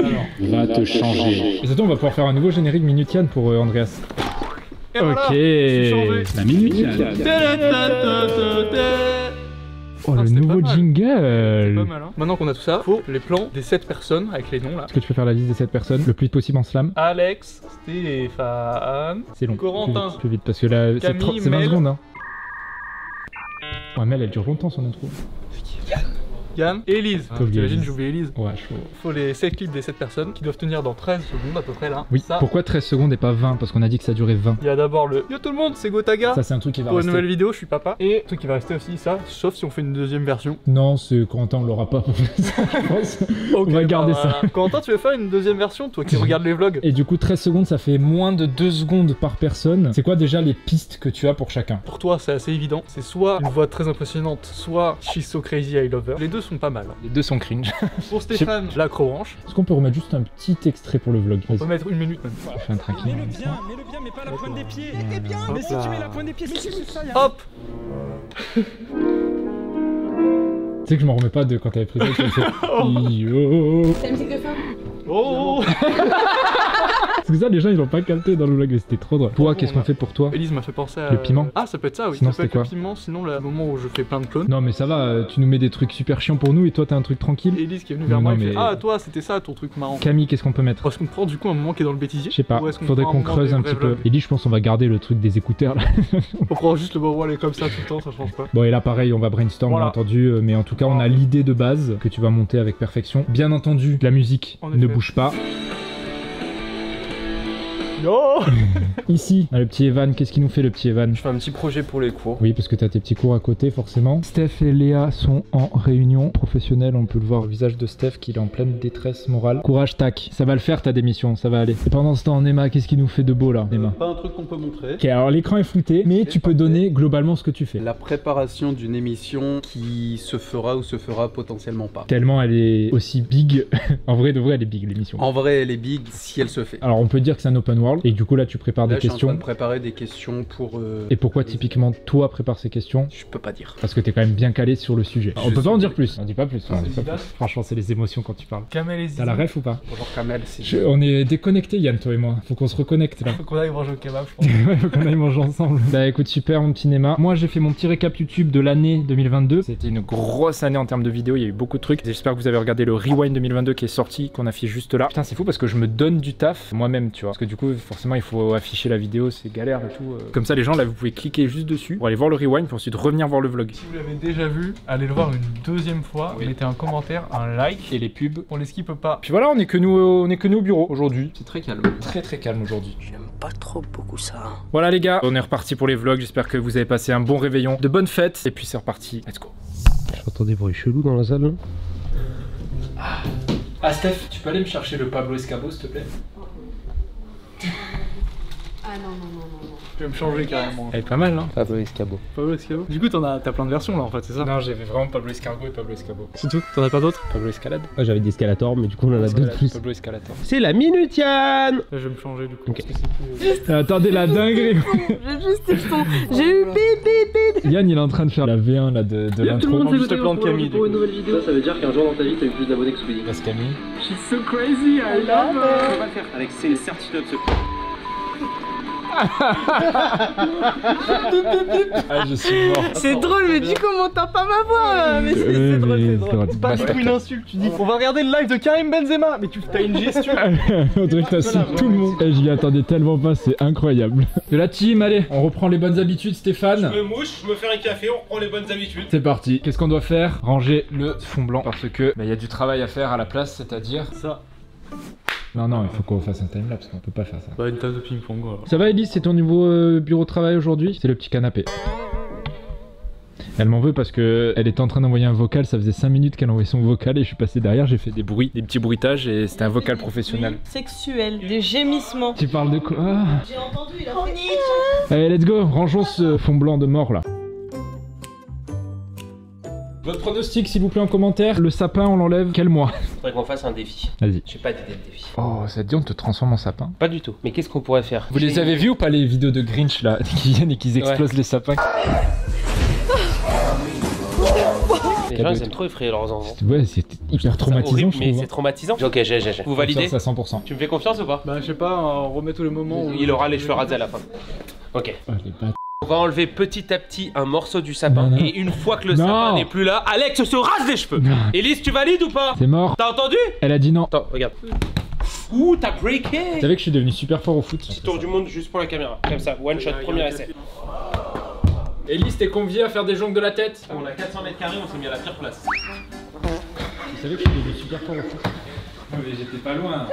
Speaker 11: Alors,
Speaker 6: Va te changer. Et surtout on va pouvoir faire un nouveau générique minute Yann pour Andreas.
Speaker 11: et voilà,
Speaker 6: Ok.
Speaker 11: je suis changé.
Speaker 6: La minute Yann. Oh
Speaker 11: Ah,
Speaker 6: le
Speaker 11: c'était
Speaker 6: nouveau
Speaker 11: pas mal.
Speaker 6: jingle.
Speaker 11: Pas mal, hein. Maintenant qu'on a tout ça, faut les plans des 7 personnes avec les noms là.
Speaker 6: Est-ce que tu peux faire la liste des 7 personnes le plus vite possible en slam?
Speaker 11: Alex, Stéphane,
Speaker 6: C'est long.
Speaker 11: Corentin,
Speaker 6: Plus vite parce que là c'est
Speaker 11: Camille,
Speaker 6: 20
Speaker 11: Mel.
Speaker 6: secondes. Hein. Ouais, Mel elle dure longtemps son intro.
Speaker 11: Yann et Elise.
Speaker 6: T'as oublié
Speaker 11: T'imagines,
Speaker 6: Elise.
Speaker 11: j'ai oublié Elise.
Speaker 6: Ouais, chaud.
Speaker 11: Faut les 7 clips des 7 personnes qui doivent tenir dans 13 secondes à peu près là.
Speaker 6: Oui,
Speaker 11: Ça,
Speaker 6: pourquoi 13 secondes et pas 20? Parce qu'on a dit que ça durait 20.
Speaker 11: il y a d'abord le Yo tout le monde, c'est Gotaga.
Speaker 6: Ça c'est un truc qui va
Speaker 11: Pour une
Speaker 6: rester.
Speaker 11: nouvelle vidéo, je suis papa. Et un truc qui va rester aussi, ça, sauf si on fait une deuxième version.
Speaker 6: Non, c'est Corentin, on l'aura pas. Je pense. On va garder ça.
Speaker 11: Corentin, tu veux faire une deuxième version, toi qui regardes les vlogs?
Speaker 6: Et du coup 13 secondes ça fait moins de 2 secondes par personne. C'est quoi déjà les pistes que tu as pour chacun?
Speaker 11: Pour toi, c'est assez évident. C'est soit une voix très impressionnante, soit She's So Crazy I Love Her. Les deux sont pas mal.
Speaker 6: Les deux sont cringe.
Speaker 11: Pour Stéphane, l'acro-branche.
Speaker 6: Est-ce qu'on peut remettre juste un petit extrait pour le vlog?
Speaker 11: On peut mettre 1 minute même.
Speaker 6: Je fais un tracking.
Speaker 12: Mets-le bien, mais pas la pointe des pieds.
Speaker 11: Hop
Speaker 12: Mais si
Speaker 11: là.
Speaker 12: tu mets la pointe des pieds, c'est ça.
Speaker 11: Hop.
Speaker 6: Tu sais que je m'en remets pas de quand t'avais pris ça. Yo.
Speaker 9: C'est la musique de fin.
Speaker 11: Oh.
Speaker 6: Parce que que ça, les gens ils l'ont pas capté dans le vlog, mais c'était trop drôle. Toi, qu'est-ce qu'on fait pour toi?
Speaker 11: Elise m'a fait penser à.
Speaker 6: Le piment?
Speaker 11: Ah, ça peut être ça, oui.
Speaker 6: Sinon,
Speaker 11: ça peut
Speaker 6: c'était
Speaker 11: être
Speaker 6: quoi?
Speaker 11: le piment, sinon le moment où je fais plein de clones.
Speaker 6: Non, mais ça va, tu nous mets des trucs super chiants pour nous et toi t'as un truc tranquille.
Speaker 11: Elise qui est venue vers
Speaker 6: Non,
Speaker 11: moi
Speaker 6: non,
Speaker 11: et
Speaker 6: mais-
Speaker 11: fait ah, toi, c'était ça ton truc marrant.
Speaker 6: Camille, qu'est-ce qu'on peut mettre?
Speaker 11: Est-ce qu'on prend du coup un moment qui est dans le bêtisier?
Speaker 6: Je sais pas,
Speaker 11: Ou est-ce qu'on
Speaker 6: faudrait
Speaker 11: prend
Speaker 6: qu'on
Speaker 11: un moment
Speaker 6: creuse
Speaker 11: des
Speaker 6: un
Speaker 11: vrais
Speaker 6: petit peu.
Speaker 11: vlogs
Speaker 6: Ellie, je pense on va garder le truc des écouteurs là.
Speaker 11: On prend juste le moment où elle est comme ça tout le temps, ça change pas.
Speaker 6: Bon, et là pareil, on va brainstorm,
Speaker 11: Voilà.
Speaker 6: bien entendu, mais en tout cas, on a l'idée de base que tu vas monter avec perfection. Bien entendu, la musique
Speaker 11: En
Speaker 6: ne
Speaker 11: effet.
Speaker 6: bouge pas.
Speaker 11: Non.
Speaker 6: Ici, le petit Evan, qu'est-ce qu'il nous fait le petit Evan?
Speaker 10: Je fais un petit projet pour les cours.
Speaker 6: Oui, parce que t'as tes petits cours à côté, forcément. Steph et Léa sont en réunion professionnelle. On peut le voir au visage de Steph qu'il est en pleine détresse morale. Courage, tac. Ça va le faire ta démission, ça va aller. Et pendant ce temps, Emma, qu'est-ce qu'il nous fait de beau là, Emma?
Speaker 13: Pas un truc qu'on peut montrer.
Speaker 6: Ok, alors l'écran est flouté, mais tu peux donner globalement ce que tu fais.
Speaker 13: La préparation d'une émission qui se fera ou se fera potentiellement pas.
Speaker 6: Tellement elle est aussi big. En vrai, de vrai, elle est big l'émission.
Speaker 13: En vrai, elle est big si elle se fait.
Speaker 6: Alors on peut dire que c'est un open world et du coup là tu prépares
Speaker 13: Là,
Speaker 6: des
Speaker 13: je suis en
Speaker 6: questions.
Speaker 13: train de préparer des questions pour.
Speaker 6: Et pourquoi typiquement toi prépares ces questions?
Speaker 13: Je peux pas dire.
Speaker 6: Parce que t'es quand même bien calé sur le sujet. On peut pas en dire plus. On dit pas plus.
Speaker 11: Ah,
Speaker 6: on dit pas plus. Franchement, c'est les émotions quand tu parles.
Speaker 11: Kamel et
Speaker 6: T'as la ref ou pas?
Speaker 13: Bonjour Kamel, c'est.
Speaker 6: On est déconnectés Yann, toi et moi. Faut qu'on se reconnecte là.
Speaker 11: Faut qu'on aille manger au kebab, je pense.
Speaker 6: Ouais, faut qu'on aille manger ensemble. Bah écoute, super mon petit Nema. Moi j'ai fait mon petit récap YouTube de l'année 2022. C'était une grosse année en termes de vidéos, il y a eu beaucoup de trucs. J'espère que vous avez regardé le Rewind 2022 qui est sorti, qu'on affiche juste là. Putain, c'est fou parce que je me donne du taf moi-même, tu vois. Parce que du coup, forcément, il faut afficher la vidéo, c'est galère et tout. Comme ça, les gens là, vous pouvez cliquer juste dessus pour aller voir le Rewind, puis ensuite revenir voir le vlog.
Speaker 11: Si vous l'avez déjà vu, allez le voir une deuxième fois. Mettez un commentaire, un like.
Speaker 6: Et les pubs.
Speaker 11: On les skippe pas.
Speaker 6: Puis voilà, on est que nous au bureau aujourd'hui.
Speaker 10: C'est très calme.
Speaker 6: Très très calme aujourd'hui.
Speaker 14: J'aime pas trop beaucoup ça.
Speaker 6: Voilà les gars, on est reparti pour les vlogs. J'espère que vous avez passé un bon réveillon, de bonnes fêtes. Et puis c'est reparti, let's go.
Speaker 1: J'entends des bruits chelous dans la salle là.
Speaker 6: Ah Steph, tu peux aller me chercher le Pablo Escabeau s'il te plaît?
Speaker 9: Ah non, non, non, non, non.
Speaker 11: Je vais me changer carrément.
Speaker 6: Elle est pas mal, hein?
Speaker 1: Pablo Escabeau.
Speaker 11: Pablo Escabeau. Du coup, t'as plein de versions là en fait, c'est ça?
Speaker 6: Non, j'avais vraiment Pablo Escargot et Pablo Escabeau.
Speaker 11: C'est tout? T'en as pas d'autres?
Speaker 6: Pablo Escalade.
Speaker 1: Ouais, j'avais des escalators, mais du coup on en a deux de plus.
Speaker 6: Pablo Escalator.
Speaker 1: C'est la minute Yann.
Speaker 11: Là, je vais me changer du coup.
Speaker 1: Ok.
Speaker 11: Parce que c'est plus-
Speaker 6: Attendez la dinguerie.
Speaker 5: J'ai juste eu le son. J'ai eu bip bip bip.
Speaker 6: Yann il est en train de faire la V1 là de
Speaker 5: Tout le
Speaker 6: l'intro.
Speaker 5: monde s'est
Speaker 11: juste le plan de Camille,
Speaker 5: pour
Speaker 11: du
Speaker 5: une
Speaker 11: coup.
Speaker 5: nouvelle vidéo.
Speaker 14: Ça veut dire qu'un jour dans ta vie, t'as eu plus d'abonnés que Speedy.
Speaker 6: Passe Camille.
Speaker 11: She's so crazy, I love her.
Speaker 14: On va le faire avec ses certitudes absolues.
Speaker 6: Ah je suis mort.
Speaker 5: C'est drôle, mais du coup, on m'entend pas ma voix. Mais c'est drôle, c'est drôle.
Speaker 11: C'est pas du tout une insulte, tu dis on va regarder le live de Karim Benzema, mais tu t'as une gestuelle.
Speaker 6: On dirait que t'insultes tout le monde. Eh, je m'y attendais tellement pas, c'est incroyable. De la team, allez, on reprend les bonnes habitudes Stéphane.
Speaker 4: Je me mouche, je me fais un café, on reprend les bonnes habitudes.
Speaker 6: C'est parti. Qu'est-ce qu'on doit faire? Ranger le fond blanc parce que il y a du travail à faire à la place, c'est-à-dire
Speaker 11: Ça.
Speaker 6: Non non, il faut qu'on fasse un timelapse, on peut pas faire ça.
Speaker 11: Bah, une table de ping-pong, voilà.
Speaker 6: Ça va Elise, c'est ton nouveau bureau de travail aujourd'hui? C'est le petit canapé. Elle m'en veut parce que elle était en train d'envoyer un vocal, ça faisait 5 minutes qu'elle envoyait son vocal et je suis passé derrière, j'ai fait des bruits, des petits bruitages et c'était un vocal professionnel.
Speaker 5: Sexuel, des gémissements.
Speaker 6: Tu parles de quoi? Ah.
Speaker 5: J'ai entendu, il a fait.
Speaker 6: Allez, let's go, rangeons ce fond blanc de mort là. Votre pronostic s'il vous plaît en commentaire, le sapin on l'enlève quel mois?
Speaker 4: Faudrait qu'on fasse un défi.
Speaker 6: Vas-y.
Speaker 4: J'ai pas d'idée de défi.
Speaker 6: Oh, ça te dit on te transforme en sapin?
Speaker 4: Pas du tout. Mais qu'est-ce qu'on pourrait faire?
Speaker 6: Vous les avez vus ou pas les vidéos de Grinch là, qui viennent et qui explosent les sapins?
Speaker 4: Les gens ils aiment trop effrayer leurs enfants.
Speaker 6: Ouais, c'est hyper traumatisant
Speaker 4: Horrible,
Speaker 6: je
Speaker 4: mais
Speaker 6: trouve.
Speaker 4: c'est traumatisant. Ok, j'ai. Vous validez?
Speaker 6: Ça 100%.
Speaker 4: Tu me fais confiance ou pas?
Speaker 11: Bah, je sais pas, on remet tous les moments où.
Speaker 4: Il aura les cheveux rasés à la fin. Ok.
Speaker 6: Oh, les bâtards.
Speaker 4: On va enlever petit à petit un morceau du sapin.
Speaker 6: Non, non.
Speaker 4: Et une fois que le
Speaker 6: Non.
Speaker 4: sapin n'est plus là, Alex se rase les cheveux.
Speaker 6: Non.
Speaker 4: Elise, tu valides ou pas?
Speaker 6: C'est mort.
Speaker 4: T'as entendu?
Speaker 6: Elle a dit non.
Speaker 4: Attends, regarde. Ouh, t'as breaké.
Speaker 6: Tu savais que je suis devenu super fort au foot?
Speaker 4: Petit tour du monde juste pour la caméra. Comme ça, one shot, premier essai.
Speaker 6: Elise, t'es convié à faire des jongles de la tête?
Speaker 4: On a 400 mètres carrés, on s'est mis à la pire place.
Speaker 6: Tu savais que je suis devenu super fort au foot? Mais j'étais pas loin.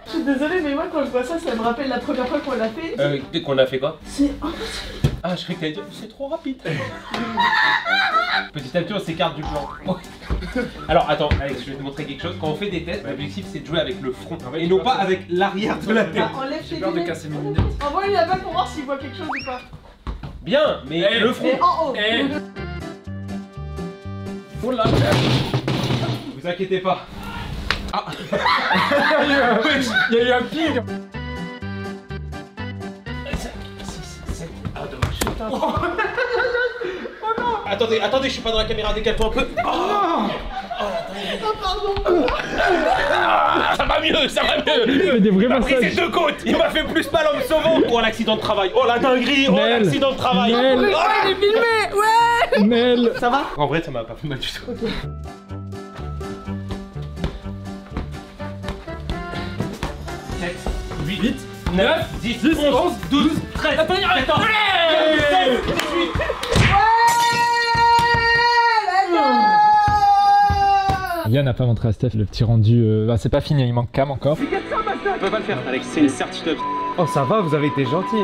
Speaker 3: Je suis désolée, mais moi quand je vois ça, ça me rappelle la première fois qu'on l'a fait.
Speaker 4: Dès qu'on a fait quoi?
Speaker 3: C'est impossible.
Speaker 4: Ah, je croyais que t'allais dire c'est trop rapide. Petit à petit, on s'écarte du plan. Alors, attends, Alex, je vais te montrer quelque chose. Quand on fait des tests, l'objectif c'est de jouer avec le front et non pas avec l'arrière de la tête.
Speaker 3: Enlève tes
Speaker 6: Peur de
Speaker 3: lunettes.
Speaker 6: casser mes lunettes.
Speaker 3: Envoie-lui la balle pour voir s'il voit quelque chose ou pas.
Speaker 4: Bien, mais le front.
Speaker 3: Mais en haut.
Speaker 4: Oh là. Vous inquiétez pas. Ah.
Speaker 6: Il y a eu un ping.
Speaker 4: Ah, dommage. Oh non. Attendez, je suis pas dans la caméra, décale-toi un peu. Oh.
Speaker 3: Oh, pardon.
Speaker 4: Ça m'a
Speaker 2: mieux, ça va mieux.
Speaker 6: Des vrais
Speaker 2: Il m'a pris
Speaker 6: massages.
Speaker 2: ses deux côtes. Il m'a fait plus mal en me sauvant. Oh l'accident de travail. Oh la dinguerie. Oh
Speaker 6: Nel.
Speaker 2: l'accident de travail.
Speaker 6: Nel.
Speaker 2: Oh,
Speaker 3: Il est filmé, ouais.
Speaker 6: Mel.
Speaker 3: Ça va?
Speaker 2: En vrai ça m'a pas fait mal du tout. 7, 8, 9, 10, 11, 12, 13, attends, 14, 16, 18.
Speaker 6: Yann n'a pas montré à Steph le petit rendu. Bah, c'est pas fini, il manque Cam encore.
Speaker 14: On peut pas le faire, Alex, c'est une certitude.
Speaker 2: Oh ça va, vous avez été gentil.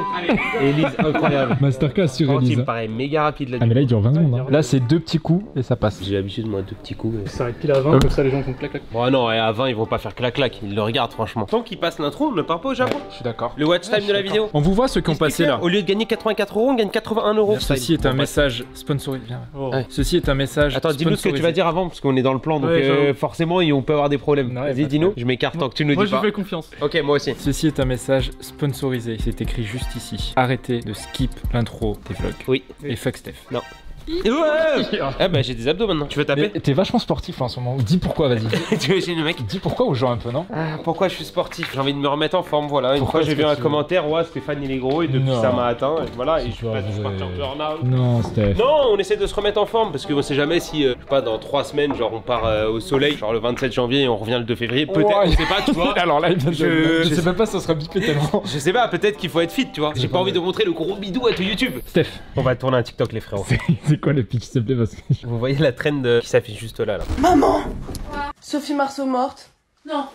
Speaker 2: Elise, incroyable.
Speaker 6: Masterclass sur
Speaker 2: Il
Speaker 6: Elise.
Speaker 2: me paraît méga rapide là.
Speaker 6: Ah, mais là il dure 20 secondes. Hein. Là c'est 2 petits coups et ça passe.
Speaker 2: J'ai l'habitude moi 2 petits coups.
Speaker 11: Ça s'arrête pile à 20, comme ça les gens font clac clac.
Speaker 2: Bon non, et à 20 ils vont pas faire clac clac, ils le regardent franchement. Tant qu'ils passent l'intro, on ne part pas au Japon.
Speaker 6: Je suis d'accord.
Speaker 2: Le watch time de la vidéo.
Speaker 6: On vous voit ceux qui ont passé là.
Speaker 2: Au lieu de gagner 84 €, on gagne 81 €.
Speaker 6: Ceci est un message sponsorisé. Viens.
Speaker 2: Ouais.
Speaker 6: Ceci est un message.
Speaker 2: Attends, dis-nous ce que tu vas dire avant parce qu'on est dans le plan donc forcément on peut avoir des problèmes. Vas-y, dis-nous. Je m'écarte tant que tu nous dis pas.
Speaker 11: Moi je fais confiance.
Speaker 2: Ok, moi aussi.
Speaker 6: Ceci est un message sponsorisé. C'est écrit juste ici. Arrêtez de skip l'intro des vlogs.
Speaker 2: Oui.
Speaker 6: Et fuck Steph.
Speaker 2: Non. Ouais. Ah bah j'ai des abdos maintenant. Tu veux taper?
Speaker 6: T'es vachement sportif là, en ce moment. Dis pourquoi, vas-y.
Speaker 2: Tu veux essayer le mec?
Speaker 6: Dis pourquoi aux gens un peu, non?
Speaker 2: Pourquoi je suis sportif? J'ai envie de me remettre en forme, voilà. Une fois j'ai vu un commentaire, ouais Stéphane il est gros et depuis ça m'a atteint. Et voilà, et je suis parti en burn-out.
Speaker 6: Non Steph.
Speaker 2: Non, on essaie de se remettre en forme parce que on sait jamais si, je sais pas, dans 3 semaines, genre on part au soleil, genre le 27 janvier et on revient le 2 février. Peut-être, on sait pas, tu vois.
Speaker 6: Alors là, je sais même pas si ça sera bipé tellement.
Speaker 2: Je sais pas, peut-être qu'il faut être fit, tu vois. J'ai pas envie de montrer le gros bidou à tout YouTube.
Speaker 6: Steph,
Speaker 2: on va tourner un TikTok, les frérots.
Speaker 6: C'est quoi le pitch, s'il te plaît? Parce que...
Speaker 2: Vous voyez la trend qui s'affiche juste là, là.
Speaker 3: Maman! Sophie Marceau morte.
Speaker 9: Non.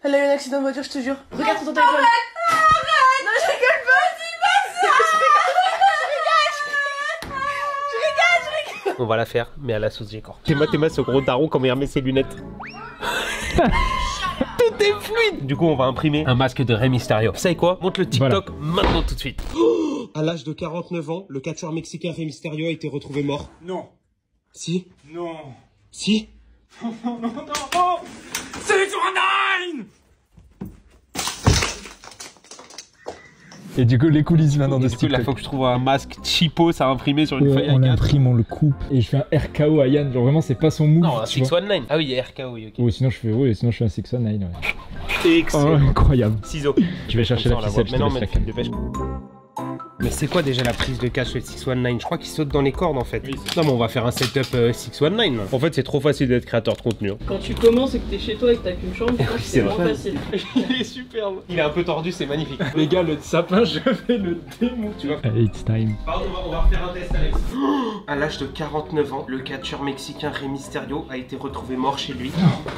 Speaker 3: Elle a eu un accident de voiture, je te jure. Regarde sur ton téléphone.
Speaker 9: Arrête.
Speaker 3: Non, je rigole pas, dis pas ça. Je rigole.
Speaker 2: On va la faire, mais à la sauce J-Corps. Théma, ce gros daron, comment il remet ses lunettes. Tout est fluide. Du coup, on va imprimer un masque de Rey Mysterio. Vous savez quoi? Montre le TikTok maintenant tout de suite. À l'âge de 49 ans, le catcheur mexicain Rey Mysterio a été retrouvé mort.
Speaker 12: Non.
Speaker 2: Si?
Speaker 12: Non.
Speaker 2: Si?
Speaker 12: Non, non, non, non. C'est sur un 9.
Speaker 6: Et du coup, les coulisses maintenant de ce
Speaker 2: TikTok. Là, faut que je trouve un masque cheapo, ça a imprimé sur une feuille
Speaker 6: on
Speaker 2: A4.
Speaker 6: l'imprime, on le coupe et je fais un RKO à Yann. Genre vraiment, c'est pas son move.
Speaker 2: Non, un 619. Ah oui, il y a RKO, oui, ok.
Speaker 6: Oui, sinon je fais un 619. Ouais.
Speaker 2: Excellent.
Speaker 6: Oh, incroyable.
Speaker 2: Ciseaux.
Speaker 6: Je vais chercher la ficelle, je te laisse la cam.
Speaker 2: Mais c'est quoi déjà la prise de cache le 619? Je crois qu'il saute dans les cordes en fait. Oui, non mais on va faire un setup 619 là. En fait c'est trop facile d'être créateur de contenu.
Speaker 5: Quand tu commences et que t'es chez toi et que t'as qu'une chambre, c'est vraiment facile.
Speaker 2: Il est superbe. Il est un peu tordu, c'est magnifique.
Speaker 6: Les gars, le sapin, je vais le démonter. Tu vois. It's time.
Speaker 2: Pardon, on va refaire un test, Alex. À l'âge de 49 ans, le catcheur mexicain Rey Mysterio a été retrouvé mort chez lui.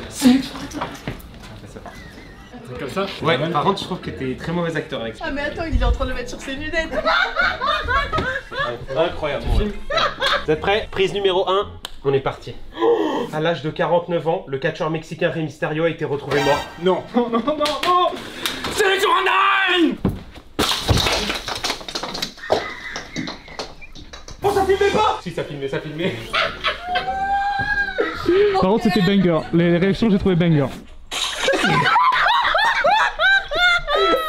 Speaker 6: C'est comme ça?
Speaker 2: Ouais, par contre je trouve que t'es très mauvais acteur, Alex.
Speaker 3: Ah mais attends, il est en train de le mettre sur ses lunettes.
Speaker 2: Incroyable. Vous êtes prêts? Prise numéro 1, on est parti. À l'âge de 49 ans, le catcheur mexicain Rey Mysterio a été retrouvé mort.
Speaker 12: Non. Non, non, non, non. C'est sur un 9.
Speaker 2: Oh, ça filmait pas! Si, ça filmait, ça filmait.
Speaker 11: Par contre, c'était banger. Les réactions, j'ai trouvé banger.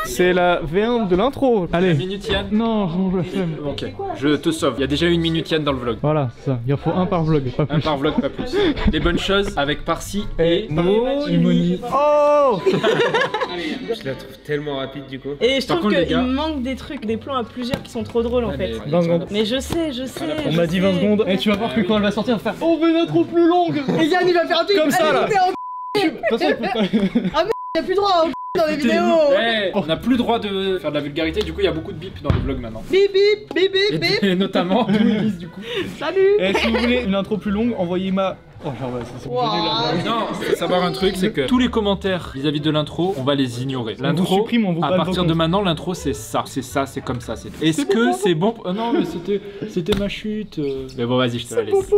Speaker 11: C'est la V1 de l'intro. Allez.
Speaker 6: Une minute Yann.
Speaker 11: Non, je le flemme.
Speaker 6: Ok, je te sauve. Il y a déjà une minute Yann dans le vlog.
Speaker 11: Voilà, c'est ça. Il en faut un par vlog, pas plus.
Speaker 6: Un par vlog, pas plus. Les bonnes choses avec par-ci et
Speaker 11: Moni. Oh.
Speaker 2: Je la trouve tellement rapide du coup.
Speaker 5: Et je trouve qu'il me manque des trucs, des plans à plusieurs qui sont trop drôles en fait.
Speaker 11: 20 secondes.
Speaker 5: Mais je sais.
Speaker 11: On m'a dit 20 secondes. Et tu vas voir que quand elle va sortir, on va faire on veut une intro plus longue.
Speaker 3: Et Yann il va faire un truc
Speaker 11: comme ça là.
Speaker 3: De
Speaker 11: toute façon, il faut pas.
Speaker 3: Ah mais y'a plus droit dans les vidéos.
Speaker 6: On n'a plus le droit de faire de la vulgarité, du coup il y a beaucoup de bip dans les vlogs maintenant.
Speaker 3: Bip bip bip bip bip.
Speaker 6: Et notamment Elise du coup.
Speaker 3: Salut.
Speaker 11: Et si vous voulez une intro plus longue, envoyez ma... Oh genre ouais, c'est
Speaker 3: wow.
Speaker 11: nul là.
Speaker 6: Non, faut savoir un truc, c'est que tous les commentaires vis-à-vis de l'intro, on va les ignorer. L'intro, à partir de maintenant, l'intro c'est ça, c'est comme ça, c'est tout. Est-ce que c'est bon? Non mais c'était ma chute. Mais bon vas-y, je te la laisse.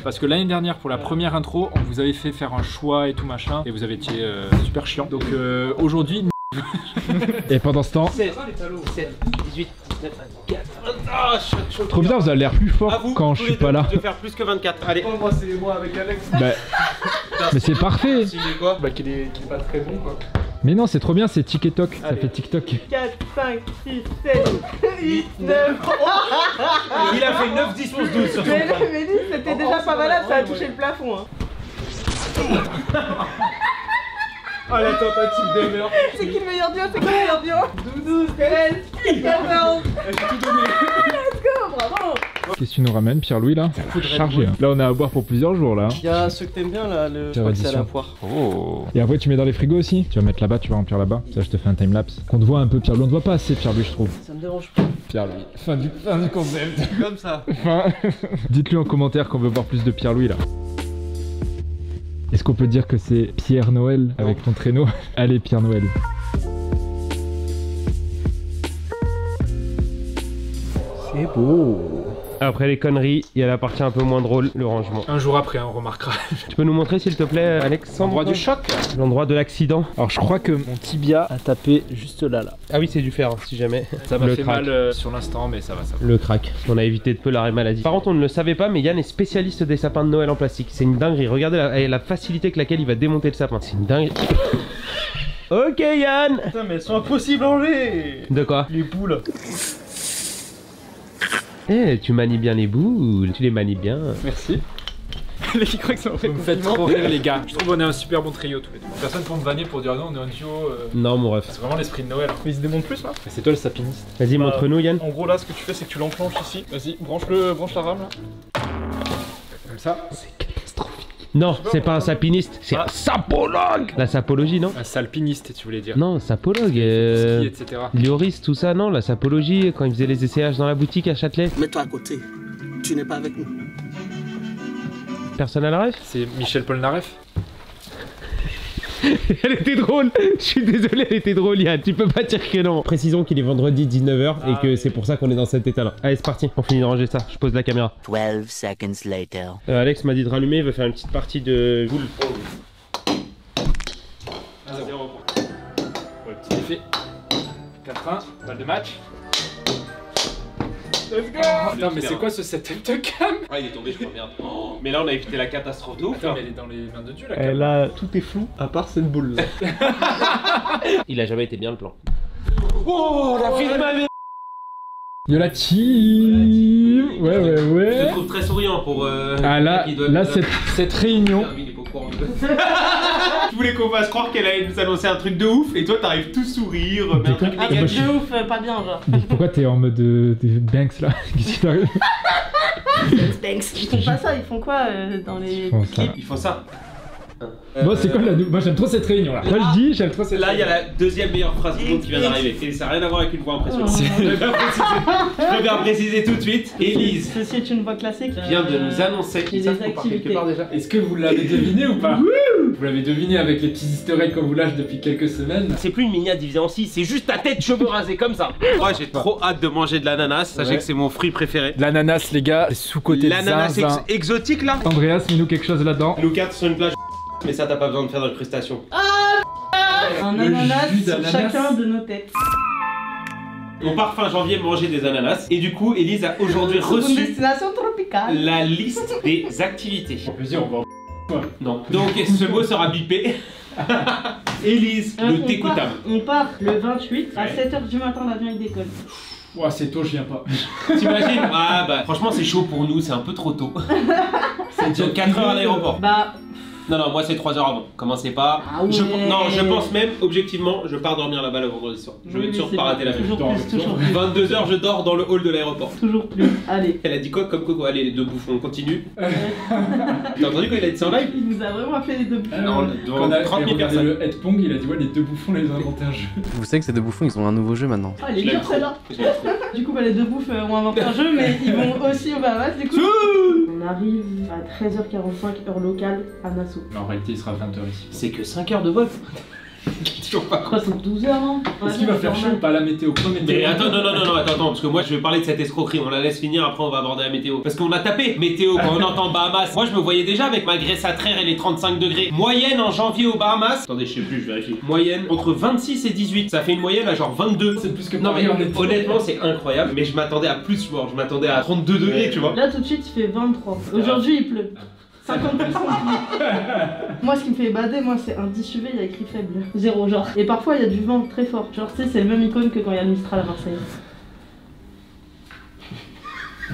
Speaker 6: Parce que l'année dernière, pour la première intro, on vous avait fait faire un choix et tout machin, et vous avez été super chiant. Donc aujourd'hui... Et pendant ce temps...
Speaker 2: 16, 17, 18, 19, 24, 24...
Speaker 6: Trop bien, vous avez l'air plus fort quand je suis pas là.
Speaker 2: Je vais faire plus que 24, allez.
Speaker 11: Moi c'est moi avec Alex.
Speaker 6: Bah... Mais c'est parfait.
Speaker 2: Quoi?
Speaker 11: Bah qu'il est pas très bon quoi.
Speaker 6: Mais non, c'est trop bien, c'est TikTok, ça fait TikTok.
Speaker 3: 4, 5, 6, 7, 8, 9...
Speaker 2: Il a fait 9, 10, 11, 12 sur son plan.
Speaker 3: Mais lui c'était déjà pas malade, ça a touché le plafond hein.
Speaker 11: Ah, la tentative de meurtre.
Speaker 3: C'est qui le meilleur duo? C'est qui le meilleur duo? Doudou, Squelette, Pierre-Léon.
Speaker 11: J'ai tout donné.
Speaker 3: Let's go, bravo.
Speaker 6: Qu'est-ce que tu nous ramènes, Pierre-Louis là? Ça va charger. Hein. Là, on a à boire pour plusieurs jours là.
Speaker 13: Il y a ceux que t'aimes bien là, je crois que c'est à la poire.
Speaker 6: Oh. Et après, tu mets dans les frigos aussi? Tu vas mettre là-bas, tu vas remplir là-bas. Ça, je te fais un timelapse. Qu'on te voit un peu, Pierre-Louis. On te voit pas assez, Pierre-Louis, je trouve.
Speaker 13: Ça me dérange pas.
Speaker 6: Pierre-Louis. Fin du concept.
Speaker 11: Comme ça.
Speaker 6: Enfin, dites-lui en commentaire qu'on veut voir plus de Pierre-Louis là. Est-ce qu'on peut dire que c'est Pierre Noël avec ton traîneau? Allez, Pierre Noël.
Speaker 1: C'est beau. Après les conneries, il y a la partie un peu moins drôle, le rangement.
Speaker 6: Un jour après, on remarquera.
Speaker 1: Tu peux nous montrer s'il te plaît, Alexandre?
Speaker 11: L'endroit du choc.
Speaker 1: L'endroit de l'accident.
Speaker 6: Alors je crois que mon tibia a tapé juste là.
Speaker 1: Ah oui, c'est du fer, hein, si jamais.
Speaker 6: Ça m'a
Speaker 1: Le
Speaker 6: fait
Speaker 1: crack.
Speaker 6: mal sur l'instant, mais ça va.
Speaker 1: Le crack. On a évité de peu l'arrêt maladie. Par contre, on ne le savait pas, mais Yann est spécialiste des sapins de Noël en plastique. C'est une dinguerie. Regardez la facilité avec laquelle il va démonter le sapin. C'est une dinguerie. Ok, Yann.
Speaker 11: Putain, mais elles sont impossibles à enlever.
Speaker 1: De quoi?
Speaker 11: Les boules.
Speaker 1: Eh, tu manies bien les boules. Tu les manies bien.
Speaker 11: Merci. Les qui croient que ça en fait.
Speaker 6: Vous me faites trop rire, les gars. Je trouve qu'on est un super bon trio tous les deux. Personne pour me vanner pour dire non, on est un duo.
Speaker 1: Non, mon ref.
Speaker 6: C'est vraiment l'esprit de Noël.
Speaker 11: Mais il se démonte plus là.
Speaker 6: C'est toi le sapiniste.
Speaker 1: Vas-y, montre-nous, Yann.
Speaker 11: En gros, là, ce que tu fais, c'est que tu l'enclenches ici. Vas-y, branche la rame là.
Speaker 6: Comme ça.
Speaker 1: C'est catastrophique. Non, c'est pas un sapiniste, c'est un sapologue. La sapologie, non?
Speaker 6: Un salpiniste, tu voulais dire.
Speaker 1: Non, sapologue.
Speaker 6: Ski, etc.
Speaker 1: Lioris, tout ça, non? La sapologie, quand ils faisaient les essayages dans la boutique à Châtelet.
Speaker 15: Mets-toi à côté. Tu n'es pas avec nous.
Speaker 1: Personne à la ref?
Speaker 6: C'est Michel Polnareff.
Speaker 1: Elle était drôle. Je suis désolé, elle était drôle, Yann. Tu peux pas dire que non. Précisons qu'il est vendredi 19h et que c'est pour ça qu'on est dans cet état-là. Allez, c'est parti. On finit de ranger ça. Je pose la caméra.
Speaker 15: 12 seconds later.
Speaker 1: Alex m'a dit de rallumer. Il veut faire une petite partie de boule.
Speaker 6: 1-0. Ouais, petit effet. 4-1. Balle de match.
Speaker 11: Let's go.
Speaker 6: Putain, mais c'est quoi ce setup de cam?
Speaker 4: Ah, il est tombé, je crois, merde. Oh, mais là, on a évité la catastrophe de ouf.
Speaker 6: Attends, mais elle est dans les mains de Dieu, la cam.
Speaker 11: Là, tout est flou, à part cette boule là.
Speaker 1: Il a jamais été bien le plan.
Speaker 4: Oh, la vie de ma vie.
Speaker 6: Yo la team. Ouais.
Speaker 4: Je te trouve très souriant pour...
Speaker 6: Ah là cette réunion.
Speaker 4: Je voulais qu'on fasse croire qu'elle allait nous annoncer un truc de ouf et toi t'arrives tout sourire, mais un truc négatif.
Speaker 5: De ouf, pas bien genre.
Speaker 6: Pourquoi t'es en mode Banks là? Qu'est-ce qui t'arrive?
Speaker 5: Banks. Ils font pas ça, ils font quoi dans les clips?
Speaker 4: Ils font ça.
Speaker 6: Bon, c'est quoi la Moi j'aime trop cette réunion là. Moi je dis, j'aime trop cette
Speaker 4: Là, il y
Speaker 6: réunion.
Speaker 4: a la deuxième meilleure phrase du monde qui vient d'arriver. Et ça n'a rien à voir avec une voix impressionnante. Je préfère préciser tout de suite. Élise
Speaker 5: Ceci est une voix classique.
Speaker 4: vient de nous annoncer
Speaker 5: J'ai des activités.
Speaker 6: Est-ce que vous l'avez deviné ou pas? Vous l'avez deviné avec les petits easter eggs qu'on vous lâche depuis quelques semaines.
Speaker 4: C'est plus une mini divisée en 6, c'est juste ta tête, cheveux rasés comme ça. Moi j'ai trop hâte de manger de l'ananas. Sachez que c'est mon fruit préféré.
Speaker 6: L'ananas, les gars, c'est sous-côté de
Speaker 4: L'ananas exotique là.
Speaker 6: Andreas, mets-nous quelque chose là-dedans.
Speaker 4: Nous 4 sur une plage, mais ça t'as pas besoin de faire d'incrustation.
Speaker 5: Un ananas sur chacun de nos têtes.
Speaker 4: On part fin janvier manger des ananas et du coup Élise a aujourd'hui
Speaker 5: Sur une
Speaker 4: reçu
Speaker 5: destination tropicale.
Speaker 4: la liste des activités.
Speaker 6: Pour plaisir, on va
Speaker 4: Non. Donc ce mot sera bipé. Élise, le thé coutable.
Speaker 5: On part le 28 à 7h du matin, l'avion il décolle.
Speaker 6: Ouah, c'est tôt, je viens pas.
Speaker 4: T'imagines? Ah bah franchement c'est chaud pour nous, c'est un peu trop tôt. C'est 4 heures à l'aéroport.
Speaker 5: Bah...
Speaker 4: Non, moi c'est 3 heures avant. Commencez pas.
Speaker 5: Ah ouais.
Speaker 4: Non, je pense même, objectivement, je pars dormir là-bas le vendredi soir. Je vais être sûr de pas rater l'avion.
Speaker 5: Toujours plus.
Speaker 4: 22h, je dors dans le hall de l'aéroport.
Speaker 5: Toujours plus. Allez.
Speaker 4: Elle a dit quoi comme coco? Allez, les deux bouffons, on continue. T'as entendu quand il a dit ça en live?
Speaker 5: Il nous a vraiment fait les deux bouffons.
Speaker 4: Non,
Speaker 6: quand on a
Speaker 4: 30 000
Speaker 6: regardé
Speaker 4: personnes.
Speaker 6: le head pong, il a dit ouais, les deux bouffons, là, ils ont inventé un jeu.
Speaker 13: Vous savez que ces deux bouffons, ils ont un nouveau jeu maintenant.
Speaker 5: Ah, elle est dure celle-là. Du coup, bah, les deux bouffes ont inventé un jeu, mais ils vont aussi au Bahamas du coup. On arrive à 13h45 heure locale à Nassau.
Speaker 6: Mais en réalité, il sera 20h ici.
Speaker 4: C'est que 5 heures de vol. Toujours pas
Speaker 5: Quoi, c'est 12h hein?
Speaker 6: Est-ce qu'il va faire chaud ou pas la météo?
Speaker 4: Mais attends, attends, parce que moi je vais parler de cette escroquerie, on la laisse finir, après on va aborder la météo. Parce qu'on a tapé météo quand on entend Bahamas. Moi je me voyais déjà avec ma graisse à traire et les 35 degrés. Moyenne en janvier aux Bahamas. Attendez, je sais plus, je vérifie. Moyenne entre 26 et 18. Ça fait une moyenne à genre 22.
Speaker 6: C'est plus que
Speaker 4: non, mais honnêtement, c'est incroyable. Mais je m'attendais à plus, genre, je m'attendais à 32 degrés, tu vois.
Speaker 5: Là tout de suite, il fait 23. Aujourd'hui, il pleut. 50%. Moi, ce qui me fait bader, moi, c'est un 10 UV, il y a écrit faible. 0, genre. Et parfois, il y a du vent très fort. Genre, tu sais, c'est le même icône que quand il y a le Mistral à Marseille.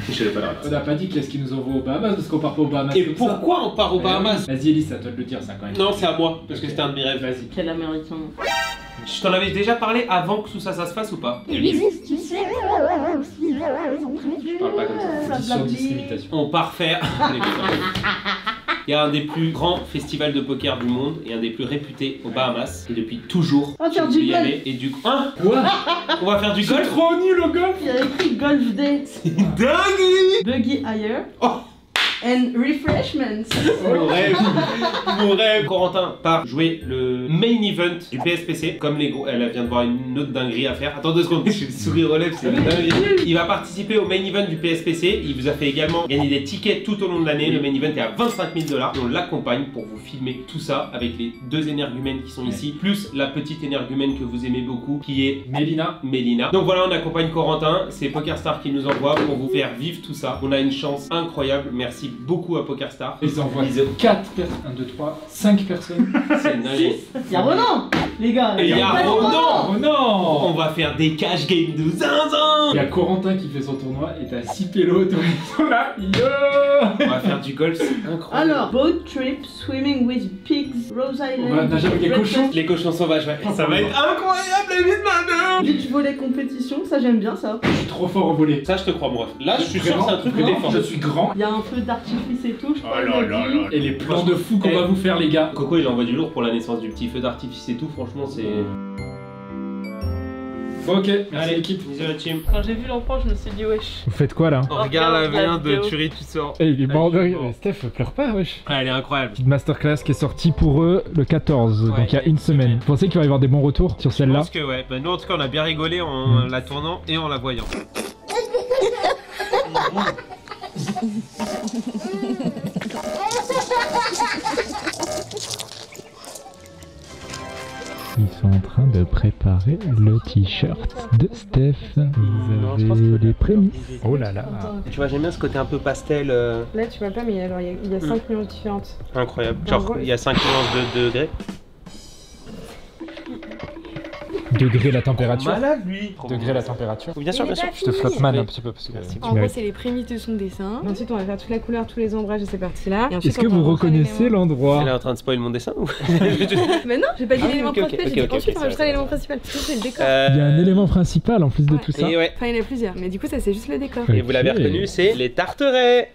Speaker 4: Je n'ai pas la réponse.
Speaker 6: On n'a pas dit qu'est-ce qu'ils nous envoient aux Bahamas parce qu'on part pas aux Bahamas.
Speaker 4: Et pourquoi on part aux Bahamas?
Speaker 6: Vas-y, Elise, c'est à toi de le dire ça quand même.
Speaker 4: Non, c'est à moi, parce que c'était un de mes rêves.
Speaker 6: Vas-y.
Speaker 5: Quel américain?
Speaker 4: Je t'en avais déjà parlé avant que tout ça se fasse ou pas?
Speaker 9: Tu sais.
Speaker 6: Je parle pas comme ça. Sur discrimination.
Speaker 4: On part faire. Il y a un des plus grands festivals de poker du monde et un des plus réputés aux Bahamas. Et depuis toujours,
Speaker 5: On va faire du golf.
Speaker 4: et du coup, hein? Quoi? On va faire du golf?
Speaker 6: Trop nul au golf.
Speaker 5: Il y a écrit Golf Day.
Speaker 4: C'est dingue!
Speaker 5: Buggy Hire.
Speaker 4: Oh.
Speaker 5: And refreshments.
Speaker 4: Mon rêve, mon rêve. Corentin part jouer le main event du PSPC. Comme les gros, elle vient de voir une autre dinguerie à faire. Attends 2 secondes, j'ai le sourire aux lèvres, c'est une dinguerie. Il va participer au main event du PSPC. Il vous a fait également gagner des tickets tout au long de l'année. Le main event est à 25 000 $. On l'accompagne pour vous filmer tout ça avec les 2 énergumènes qui sont ici, plus la petite énergumène que vous aimez beaucoup qui est Mélina. Donc voilà, on accompagne Corentin. C'est PokerStar qui nous envoie pour vous faire vivre tout ça. On a une chance incroyable. Merci beaucoup à PokerStar.
Speaker 6: Ils envoient 4 personnes, 1, 2, 3, 5 personnes.
Speaker 4: C'est une dinguerie.
Speaker 5: Il y a Ronan, les gars.
Speaker 4: Et il y a Ronan.
Speaker 6: Ronan.
Speaker 4: On va faire des cash games de zinzin.
Speaker 6: Il y a Corentin qui fait son tournoi et t'as 6 pélos autour de là. Yo.
Speaker 4: On va faire du golf, c'est incroyable.
Speaker 5: Alors, boat trip, swimming with pigs, Rose Island.
Speaker 6: On va nager avec les cochons.
Speaker 4: Les cochons sauvages, ouais. Ça va être incroyable, la vie de ma mère.
Speaker 5: Beach volley compétition, ça j'aime bien ça.
Speaker 6: Je suis trop fort au volley.
Speaker 4: Ça, je te crois, moi. Là, je suis sûr que c'est un truc que t'es fort.
Speaker 6: Je suis grand.
Speaker 5: Il y a un feu d'artifice et tout, je crois.
Speaker 6: Et les plans de fou qu'on va vous faire, les gars.
Speaker 4: Coco, il envoie du lourd pour la naissance du petit feu d'artifice et tout. Franchement, c'est.
Speaker 6: Ok, merci l'équipe.
Speaker 4: Bisous la team.
Speaker 5: Quand j'ai vu l'enfant, je me suis dit wesh.
Speaker 6: Vous faites quoi là?
Speaker 4: On regarde la viande de Tuerie, tu sors.
Speaker 6: Eh, il est mort de rire. Steph, pleure pas, wesh.
Speaker 4: Ouais, elle est incroyable.
Speaker 6: Petite masterclass qui est sortie pour eux le 14, donc il y a une semaine. Vous pensez qu'il va y avoir des bons retours sur celle-là?
Speaker 4: Je pense que ouais. Bah, nous, en tout cas, on a bien rigolé en la tournant et en la voyant.
Speaker 6: Ils sont en train de préparer le t-shirt de Steph. Vous avez les prémices. Oh là là.
Speaker 4: Tu vois, j'aime bien ce côté un peu pastel.
Speaker 3: Là, tu vois pas, mais alors, il y a 5 nuances différentes.
Speaker 4: Incroyable. Genre, il y a 5 nuances de degrés.
Speaker 6: Degré la température.
Speaker 4: Malade lui.
Speaker 6: Degré la température.
Speaker 4: Bien sûr, bien sûr.
Speaker 6: Je te flotte man un petit peu parce que
Speaker 3: En gros, c'est les prémices de son dessin. Ensuite, on va faire toute la couleur, tous les ombrages de ces parties-là.
Speaker 6: Est-ce que vous reconnaissez l'endroit?
Speaker 4: Elle est en train de spoil mon dessin ou?
Speaker 3: Mais non, j'ai pas dit l'élément principal. J'ai dit ensuite on rajouterait l'élément principal. C'est le décor.
Speaker 6: Il y a un élément principal en plus de tout ça.
Speaker 4: Et ouais.
Speaker 3: Enfin, il y en a plusieurs, mais du coup, ça c'est juste le décor.
Speaker 4: Et vous l'avez reconnu, c'est les Tarterets.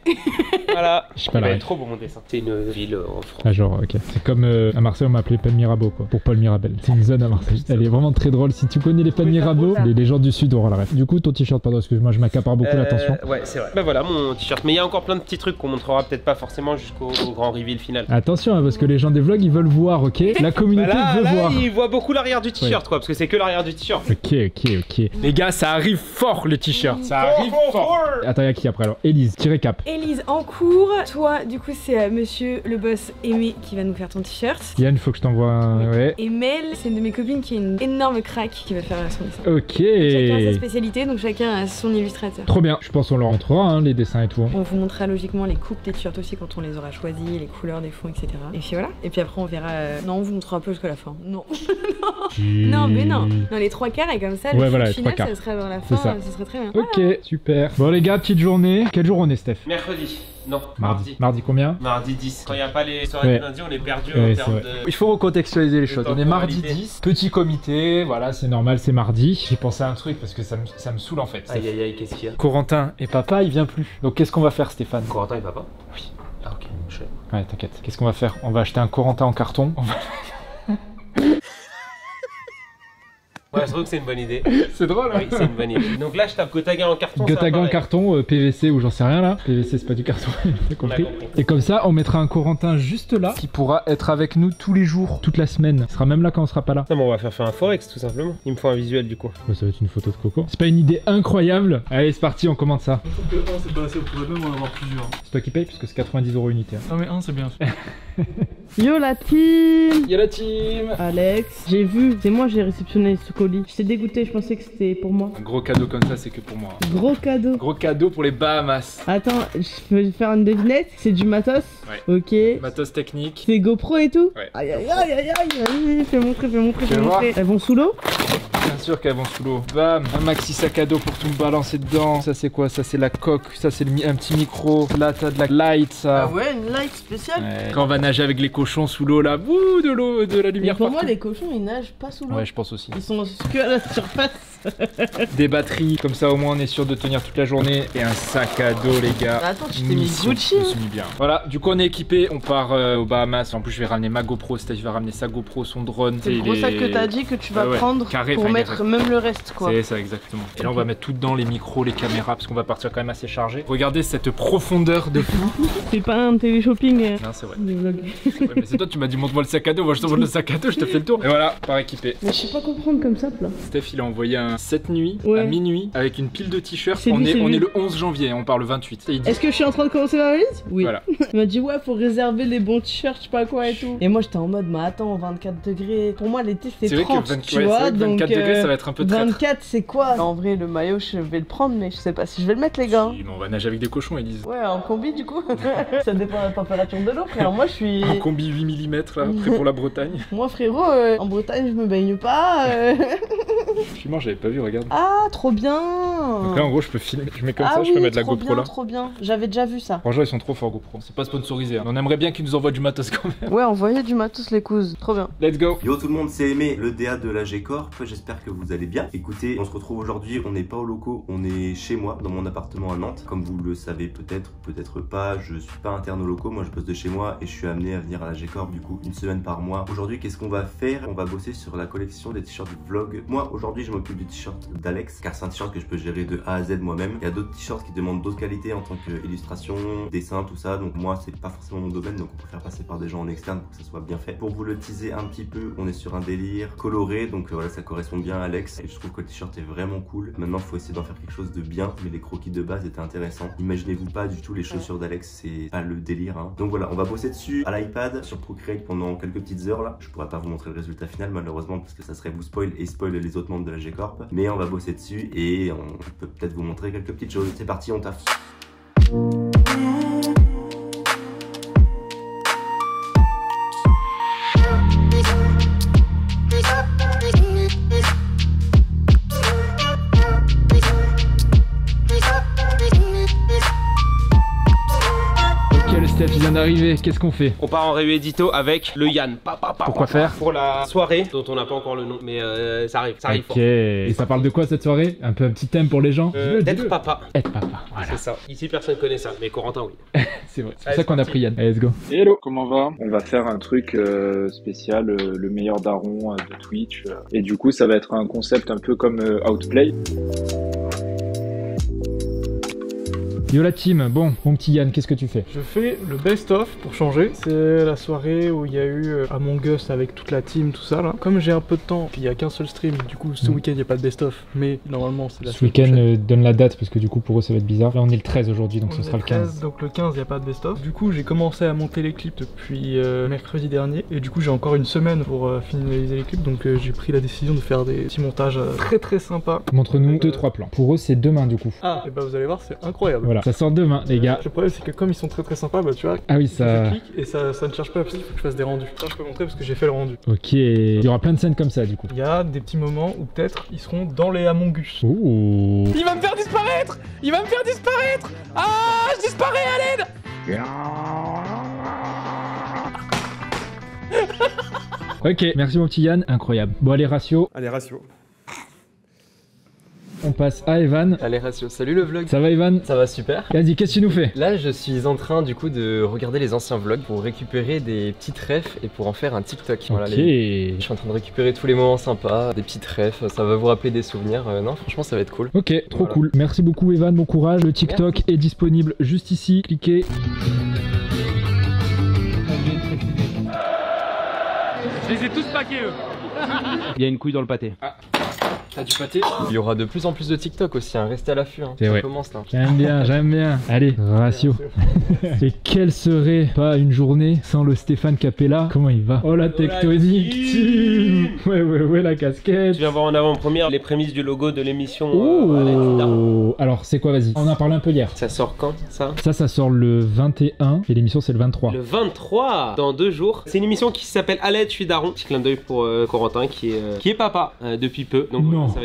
Speaker 4: Voilà.
Speaker 6: Je sais pas
Speaker 4: Il va
Speaker 6: la
Speaker 4: être trop beau mon dessin. C'est une ville en France.
Speaker 6: Ah genre ok. C'est comme à Marseille on m'appelait Paul Mirabeau quoi. Pour Paul Mirabel. C'est une zone à Marseille. Elle est vraiment très drôle. Si tu connais les Paul Mirabeau, les gens du sud auront la ref. Du coup ton t-shirt, pardon excuse-moi, je m'accapare beaucoup l'attention.
Speaker 4: Ouais c'est vrai. Bah voilà mon t-shirt. Mais il y a encore plein de petits trucs qu'on montrera peut-être pas forcément jusqu'au grand reveal final.
Speaker 6: Attention hein, parce que les gens des vlogs ils veulent voir, ok. La communauté veut voir.
Speaker 4: Ils voient beaucoup l'arrière du t-shirt quoi, parce que c'est que l'arrière du t-shirt.
Speaker 6: Ok. Les gars ça arrive fort le t-shirt. Ça arrive fort. Attends y'a qui après alors? Élise, tirez cap.
Speaker 3: Élise en cours. Toi du coup c'est monsieur le boss Aimé qui va nous faire ton t-shirt.
Speaker 6: Yann faut que je t'envoie ouais.
Speaker 3: Et Mel c'est une de mes copines qui est une énorme crack qui va faire son dessin.
Speaker 6: Ok.
Speaker 3: Chacun a sa spécialité donc chacun a son illustrateur.
Speaker 6: Trop bien. Je pense qu'on leur montrera hein, les dessins et tout. Hein.
Speaker 3: On vous montrera logiquement les coupes des t-shirts aussi quand on les aura choisis, les couleurs des fonds etc. Et puis voilà. Et puis après on verra. Non on vous montrera un peu jusqu'à la fin. Non. Non mais non. Non les 3 quarts et comme ça le
Speaker 6: voilà,
Speaker 3: final ça sera vers la fin. Ça serait très bien.
Speaker 6: Ok super. Bon les gars petite journée. Quel jour on est Steph?
Speaker 4: Mercredi. Non,
Speaker 6: mardi. Mardi combien?
Speaker 4: Mardi 10. Quand il n'y a pas les soirées de lundi, on est perdu en termes de...
Speaker 6: Il faut recontextualiser les choses. On est mardi 10, petit comité, voilà, c'est normal, c'est mardi. J'ai pensé à un truc parce que ça me saoule en fait.
Speaker 4: Aïe aïe aïe, qu'est-ce qu'il y a?
Speaker 6: Corentin et papa, il vient plus. Donc qu'est-ce qu'on va faire Stéphane?
Speaker 4: Corentin et papa?
Speaker 6: Oui.
Speaker 4: Ah ok, je sais.
Speaker 6: Ouais, t'inquiète. Qu'est-ce qu'on va faire? On va acheter un Corentin en carton. On va...
Speaker 4: Ouais, je trouve que c'est une bonne idée.
Speaker 6: C'est drôle, hein?
Speaker 4: Oui, c'est une bonne idée. Donc là, je tape Gotaga en carton.
Speaker 6: Gotaga en carton, PVC ou j'en sais rien là. PVC, c'est pas du carton, t'as compris. Et comme ça, on mettra un Corentin juste là qui pourra être avec nous tous les jours, toute la semaine. Il sera même là quand on sera pas là.
Speaker 4: Non, mais on va faire un forex tout simplement. Il me faut un visuel du coup.
Speaker 6: Ouais, ça va être une photo de Coco. C'est pas une idée incroyable? Allez, c'est parti, on commande ça.
Speaker 11: Je trouve que 1 c'est pas assez, on pourrait même en avoir plusieurs.
Speaker 6: C'est toi qui paye puisque c'est 90 € unité. Hein.
Speaker 11: Non, mais 1 c'est bien.
Speaker 5: Yo la team!
Speaker 6: Yo la team!
Speaker 5: Alex, j'ai vu, c'est moi j'ai réceptionné ce colis. J'étais dégoûté, je pensais que c'était pour moi.
Speaker 6: Un gros cadeau comme ça, c'est que pour moi.
Speaker 5: Gros cadeau.
Speaker 6: Gros cadeau pour les Bahamas.
Speaker 5: Attends, je peux faire une devinette? C'est du matos?
Speaker 6: Ouais.
Speaker 5: Ok.
Speaker 6: Matos technique.
Speaker 5: C'est GoPro et tout?
Speaker 6: Ouais.
Speaker 5: Aïe aïe aïe aïe aïe, vas-y, fais montrer. Elles vont sous l'eau?
Speaker 6: Bien sûr qu'elles vont sous l'eau. Bam, un maxi sac à dos pour tout me balancer dedans. Ça c'est quoi? Ça c'est la coque, ça c'est un petit micro. Là t'as de la light, ça.
Speaker 5: Ah ouais, une light spéciale.
Speaker 6: Ouais. Quand on va nager avec les cochons sous l'eau là, bouh, de l'eau, de la lumière.
Speaker 5: Mais pour moi les cochons ils nagent pas sous l'eau.
Speaker 6: Ouais, je pense aussi.
Speaker 5: Ils sont que à la surface.
Speaker 6: Des batteries, comme ça au moins on est sûr de tenir toute la journée. Et un sac à dos les gars.
Speaker 5: Attends, tu t'es mis Gucci.
Speaker 6: Je me suis mis bien. Voilà, du coup on est équipé, on part aux Bahamas. En plus je vais ramener ma GoPro, Steph va ramener sa GoPro, son drone.
Speaker 5: C'est le gros sac que t'as dit que tu vas prendre
Speaker 6: carré,
Speaker 5: pour mettre même le reste quoi.
Speaker 6: C'est ça exactement. Et là on va mettre tout dedans, les micros, les caméras, parce qu'on va partir quand même assez chargé. Regardez cette profondeur de fou.
Speaker 5: C'est pas un télé-shopping.
Speaker 6: Non c'est vrai. Ouais, mais c'est toi tu m'as dit montre-moi le sac à dos, moi je te montre le sac à dos, je te fais le tour. Et voilà, part équipé.
Speaker 5: Mais je sais pas quoi prendre comme ça là.
Speaker 6: Steph il a envoyé un 7 nuits à minuit avec une pile de t-shirts. On est le 11 janvier, on part le 28.
Speaker 5: Est-ce que je suis en train de commencer ma valise? Oui.
Speaker 6: Voilà.
Speaker 5: Il m'a dit ouais faut réserver les bons t-shirts, je sais pas quoi et tout. Et moi j'étais en mode mais attends 24 degrés. Pour moi l'été c'est 30 tu vois. Donc
Speaker 6: 24 degrés ça va être un peu traître.
Speaker 5: 24 c'est quoi? En vrai le maillot je vais le prendre mais je sais pas si je vais le mettre les gars.
Speaker 6: Si, on va nager avec des cochons ils disent.
Speaker 5: Ouais en combi du coup. Ça dépend de la température de l'eau frère. Moi je suis...
Speaker 6: Un combi 8 mm là, prêt pour la Bretagne.
Speaker 5: Moi frérot en Bretagne je me baigne pas.
Speaker 6: Je suis mort, j'avais pas vu, regarde.
Speaker 5: Ah trop bien.
Speaker 6: Donc là en gros je peux filmer, je mets comme ça, je peux mettre la GoPro là.
Speaker 5: Trop bien, j'avais déjà vu ça.
Speaker 6: Franchement ils sont trop forts GoPro, c'est pas sponsorisé hein. On aimerait bien qu'ils nous envoient du matos quand même.
Speaker 5: Ouais envoyez du matos les cousins, trop bien.
Speaker 6: Let's go.
Speaker 16: Yo tout le monde, c'est Aimé, le DA de la G-Corp, j'espère que vous allez bien. Écoutez, on se retrouve aujourd'hui, on n'est pas au locaux, on est chez moi, dans mon appartement à Nantes. Comme vous le savez peut-être, peut-être pas, je suis pas interne aux locaux, moi je bosse de chez moi et je suis amené à venir à la G-Corp du coup une semaine par mois. Aujourd'hui qu'est-ce qu'on va faire? On va bosser sur la collection des t-shirts vlog. Moi aujourd'hui je m'occupe du t-shirt d'Alex, car c'est un t-shirt que je peux gérer de A à Z moi-même. Il y a d'autres t-shirts qui demandent d'autres qualités en tant qu'illustration, dessin, tout ça. Donc moi c'est pas forcément mon domaine, donc on préfère passer par des gens en externe pour que ça soit bien fait. Pour vous le teaser un petit peu, on est sur un délire coloré, donc voilà ça correspond bien à Alex et je trouve que le t-shirt est vraiment cool. Maintenant il faut essayer d'en faire quelque chose de bien, mais les croquis de base étaient intéressants. Imaginez-vous pas du tout les chaussures d'Alex, c'est pas le délire hein. Donc voilà, on va bosser dessus à l'iPad sur Procreate pendant quelques petites heures là. Je pourrais pas vous montrer le résultat final malheureusement parce que ça serait vous spoil et spoil les autres membres de la G-Corp, mais on va bosser dessus et on peut peut-être vous montrer quelques petites choses. C'est parti, on taffe.
Speaker 6: Steph il vient d'arriver, qu'est-ce qu'on fait?
Speaker 4: On part en revue édito avec le Yann.
Speaker 6: Pourquoi faire?
Speaker 4: Pour la soirée dont on n'a pas encore le nom, mais ça arrive fort.
Speaker 6: Ok, et ça parle de quoi cette soirée? Un petit thème pour les gens?
Speaker 4: D'être papa.
Speaker 6: Être papa, voilà.
Speaker 4: C'est ça. Ici personne connaît ça, mais Corentin oui.
Speaker 6: C'est vrai, c'est pour ça qu'on a pris Yann. Allez, let's go.
Speaker 17: Hello, comment va? On va faire un truc spécial, le meilleur daron de Twitch. Et du coup ça va être un concept un peu comme Outplay.
Speaker 6: Yo la team, bon, mon petit Yann, qu'est-ce que tu fais?
Speaker 11: Je fais le best-of pour changer. C'est la soirée où il y a eu Among Us avec toute la team, tout ça là. Comme j'ai un peu de temps, puis il n'y a qu'un seul stream, du coup ce week-end il n'y a pas de best-of. Mais normalement c'est la
Speaker 6: Ce week-end donne la date parce que du coup pour eux ça va être bizarre. Là on est le 13 aujourd'hui donc ce sera le 15.
Speaker 11: Donc le 15 il n'y a pas de best-of. Du coup j'ai commencé à monter les clips depuis mercredi dernier. Et du coup j'ai encore une semaine pour finaliser les clips. Donc j'ai pris la décision de faire des petits montages très sympas.
Speaker 6: Montre-nous 2-3 plans. Pour eux c'est demain du coup.
Speaker 11: Ah et bah vous allez voir c'est incroyable.
Speaker 6: Voilà. Ça sort demain les gars.
Speaker 11: Le problème c'est que comme ils sont très sympas, bah tu vois,
Speaker 6: ah oui ça...
Speaker 11: je clique et ça ne charge pas parce qu'il faut que je fasse des rendus. Ça je peux montrer parce que j'ai fait le rendu.
Speaker 6: Ok, il y aura plein de scènes comme ça du coup.
Speaker 11: Il y a des petits moments où peut-être ils seront dans les Among Us.
Speaker 6: Ouh.
Speaker 12: Il va me faire disparaître! Il va me faire disparaître! Ah, je disparais à l'aide!
Speaker 6: Ok, merci mon petit Yann, incroyable. Bon allez ratio.
Speaker 7: Allez ratio.
Speaker 6: On passe à Evan.
Speaker 10: Allez ratio, salut le vlog.
Speaker 6: Ça va Evan?
Speaker 10: Ça va super.
Speaker 6: Vas-y, qu'est-ce que tu nous fais?
Speaker 10: Là je suis en train du coup de regarder les anciens vlogs pour récupérer des petites refs et pour en faire un TikTok. Voilà, je suis en train de récupérer tous les moments sympas, des petites refs, ça va vous rappeler des souvenirs. Non franchement ça va être cool.
Speaker 6: Ok, trop cool. Merci beaucoup Evan, bon courage. Le TikTok est disponible juste ici, cliquez.
Speaker 12: Je les ai tous paqués eux.
Speaker 1: Il y a une couille dans le pâté.
Speaker 6: Ah. T'as du pâté?
Speaker 10: Il y aura de plus en plus de TikTok aussi, hein. Restez à l'affût, hein. Ça commence là.
Speaker 6: J'aime bien, j'aime bien. Allez, ratio. Et quelle serait pas une journée sans le Stéphane Capella? Comment il va? Oh la tectonique team. Ouais, la casquette.
Speaker 4: Tu viens voir en avant-première les prémices du logo de l'émission.
Speaker 6: Oh. Alors c'est quoi, vas-y? On en a parlé un peu hier.
Speaker 4: Ça sort quand ça?
Speaker 6: Ça sort le 21 et l'émission c'est le 23.
Speaker 4: Le 23 dans 2 jours. C'est une émission qui s'appelle À l'aide, je suis daron. Petit clin d'œil pour Corentin qui est papa depuis peu. Donc,
Speaker 6: non. non.
Speaker 4: Ça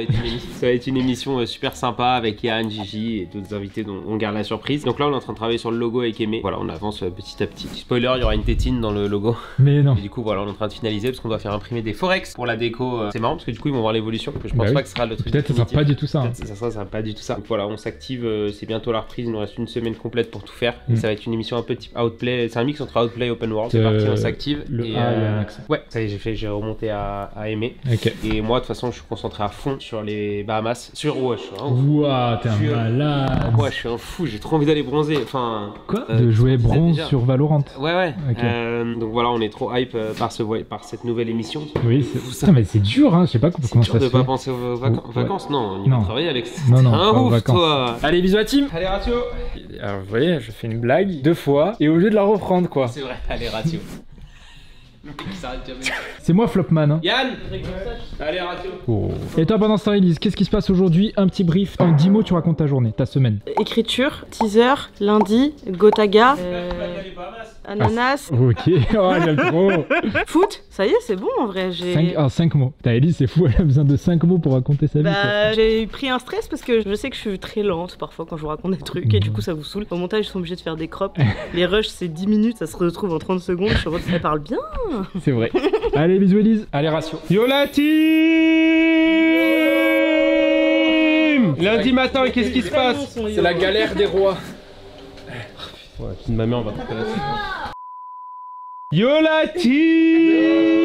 Speaker 4: va être une émission super sympa avec Yann, Gigi et d'autres invités dont on garde la surprise. Donc là, on est en train de travailler sur le logo avec Aimé. Voilà, on avance petit à petit. Spoiler, il y aura une tétine dans le logo.
Speaker 6: Mais non.
Speaker 4: Et du coup, voilà, on est en train de finaliser parce qu'on doit faire imprimer des forex pour la déco. C'est marrant parce que du coup, ils vont voir l'évolution. Je pense pas que ce sera le truc.
Speaker 6: Peut-être ça sera pas du tout ça.
Speaker 4: Ça sera pas du tout ça. Donc voilà, on s'active. C'est bientôt la reprise. Il nous reste une semaine complète pour tout faire. Et ça va être une émission un peu type Outplay. C'est un mix entre Outplay et Open World. C'est parti, on s'active. Ouais, ça y est, j'ai remonté à Aimé.
Speaker 6: Okay.
Speaker 4: Et moi, de toute façon, je suis concentré à fond sur les Bahamas.
Speaker 6: Ouah, t'es un malade.
Speaker 4: Moi, je suis un fou. J'ai trop envie d'aller bronzer. Enfin.
Speaker 6: Quoi de jouer bronze sur Valorant.
Speaker 4: Ouais. Okay. Donc voilà, on est trop hype par cette nouvelle émission.
Speaker 6: Oui, putain, mais c'est dur, hein. Je sais pas comment ça se fait.
Speaker 4: C'est dur de pas penser aux vacances. Non, on y va travailler, Alex.
Speaker 6: Non,
Speaker 4: un ouf, toi.
Speaker 6: Allez, bisous à team.
Speaker 4: Allez, Ratio.
Speaker 6: Alors, vous voyez, je fais une blague 2 fois et obligé de la reprendre, quoi.
Speaker 4: C'est vrai, allez, Ratio.
Speaker 6: C'est moi Flopman. Hein.
Speaker 4: Yann. Allez, Ratio.
Speaker 6: Oh. Et toi, pendant ce temps, Elise, qu'est-ce qui se passe aujourd'hui? Un petit brief. En 10 mots, tu racontes ta journée, ta semaine.
Speaker 5: Écriture, teaser, lundi, Gotaga, ananas.
Speaker 6: Ok, oh, j'aime trop.
Speaker 5: Foot, ça y est, c'est bon en vrai.
Speaker 6: 5 mots. Putain, Elise, c'est fou, elle a besoin de 5 mots pour raconter sa vie.
Speaker 5: J'ai pris un stress parce que je sais que je suis très lente parfois quand je vous raconte des trucs et du coup ça vous saoule. Au montage, ils sont obligés de faire des crops. Les rushs, c'est 10 minutes, ça se retrouve en 30 secondes. Je suis elle parle bien.
Speaker 6: C'est vrai. Allez, bisous, Elise. Allez, Ratio.
Speaker 1: Yo la team. Lundi matin, qu'est-ce qui se passe?
Speaker 6: C'est la galère des rois.
Speaker 1: Ouais, de ma mère, on va taper la suite. Yo la team.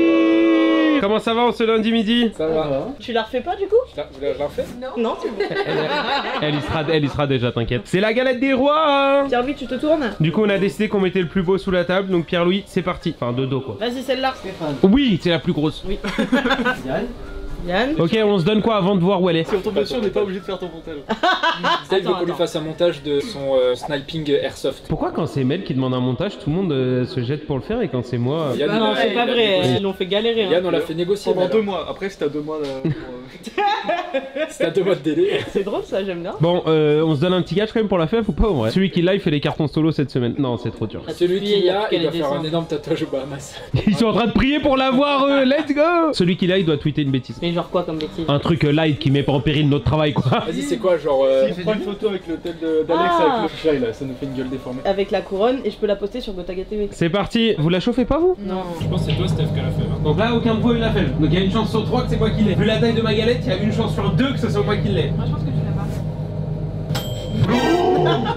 Speaker 1: Comment ça va en ce lundi midi?
Speaker 6: Ça va.
Speaker 5: Tu la refais pas du coup?
Speaker 6: Vous la refait?
Speaker 5: Non, c'est bon.
Speaker 1: Elle y sera déjà, t'inquiète. C'est la galette des rois, hein.
Speaker 5: Pierre-Louis, tu te tournes?
Speaker 1: Du coup, on a décidé qu'on mettait le plus beau sous la table, donc Pierre-Louis, c'est parti. Enfin, de dos, quoi.
Speaker 5: Vas-y, celle-là.
Speaker 1: Oui, c'est la plus grosse.
Speaker 5: Oui. Yann.
Speaker 1: Ok, on se donne quoi avant de voir où elle est?
Speaker 11: Si on tombe dessus, on n'est pas obligé de faire ton montage.
Speaker 6: Steve veut qu'on lui fasse un montage de son sniping airsoft.
Speaker 1: Pourquoi quand c'est Mel qui demande un montage, tout le monde se jette pour le faire et quand c'est moi...
Speaker 5: Yann, non, c'est pas vrai, ils l'ont fait galérer.
Speaker 6: Yann, on l'a fait négocier.
Speaker 11: Pendant 2 mois, après c'était à 2 mois
Speaker 6: C'était à 2 mois de délai.
Speaker 5: C'est drôle ça, j'aime bien.
Speaker 1: Bon, on se donne un petit gage quand même pour la fève ou pas en vrai? Celui qui l'a, il fait les cartons solo cette semaine. Non, c'est trop dur.
Speaker 6: Celui qui l'a, il va faire un énorme tatouage aux Bahamas.
Speaker 1: Ils sont en train de prier pour l'avoir, let's go! Celui qui l'a, il doit tweeter une bêtise.
Speaker 5: Mais genre quoi comme bêtise?
Speaker 1: Un truc light qui met pas en péril notre travail quoi.
Speaker 6: Vas-y, c'est quoi genre
Speaker 11: Si on prend une photo avec le tel d'Alex avec le chat là, ça nous fait une gueule déformée.
Speaker 5: Avec la couronne et je peux la poster sur Gotaga TV.
Speaker 1: C'est parti, vous la chauffez pas vous?
Speaker 5: Non.
Speaker 6: Je pense que c'est toi Steph qui a la fait.
Speaker 4: Donc là, aucun de vous a eu la fève. Donc il y a une chance sur 3 que c'est moi qui l'ai. Vu la taille de ma galette, il y a une chance sur 2 que ce soit moi qui l'ai.
Speaker 5: Moi je pense que tu l'as pas.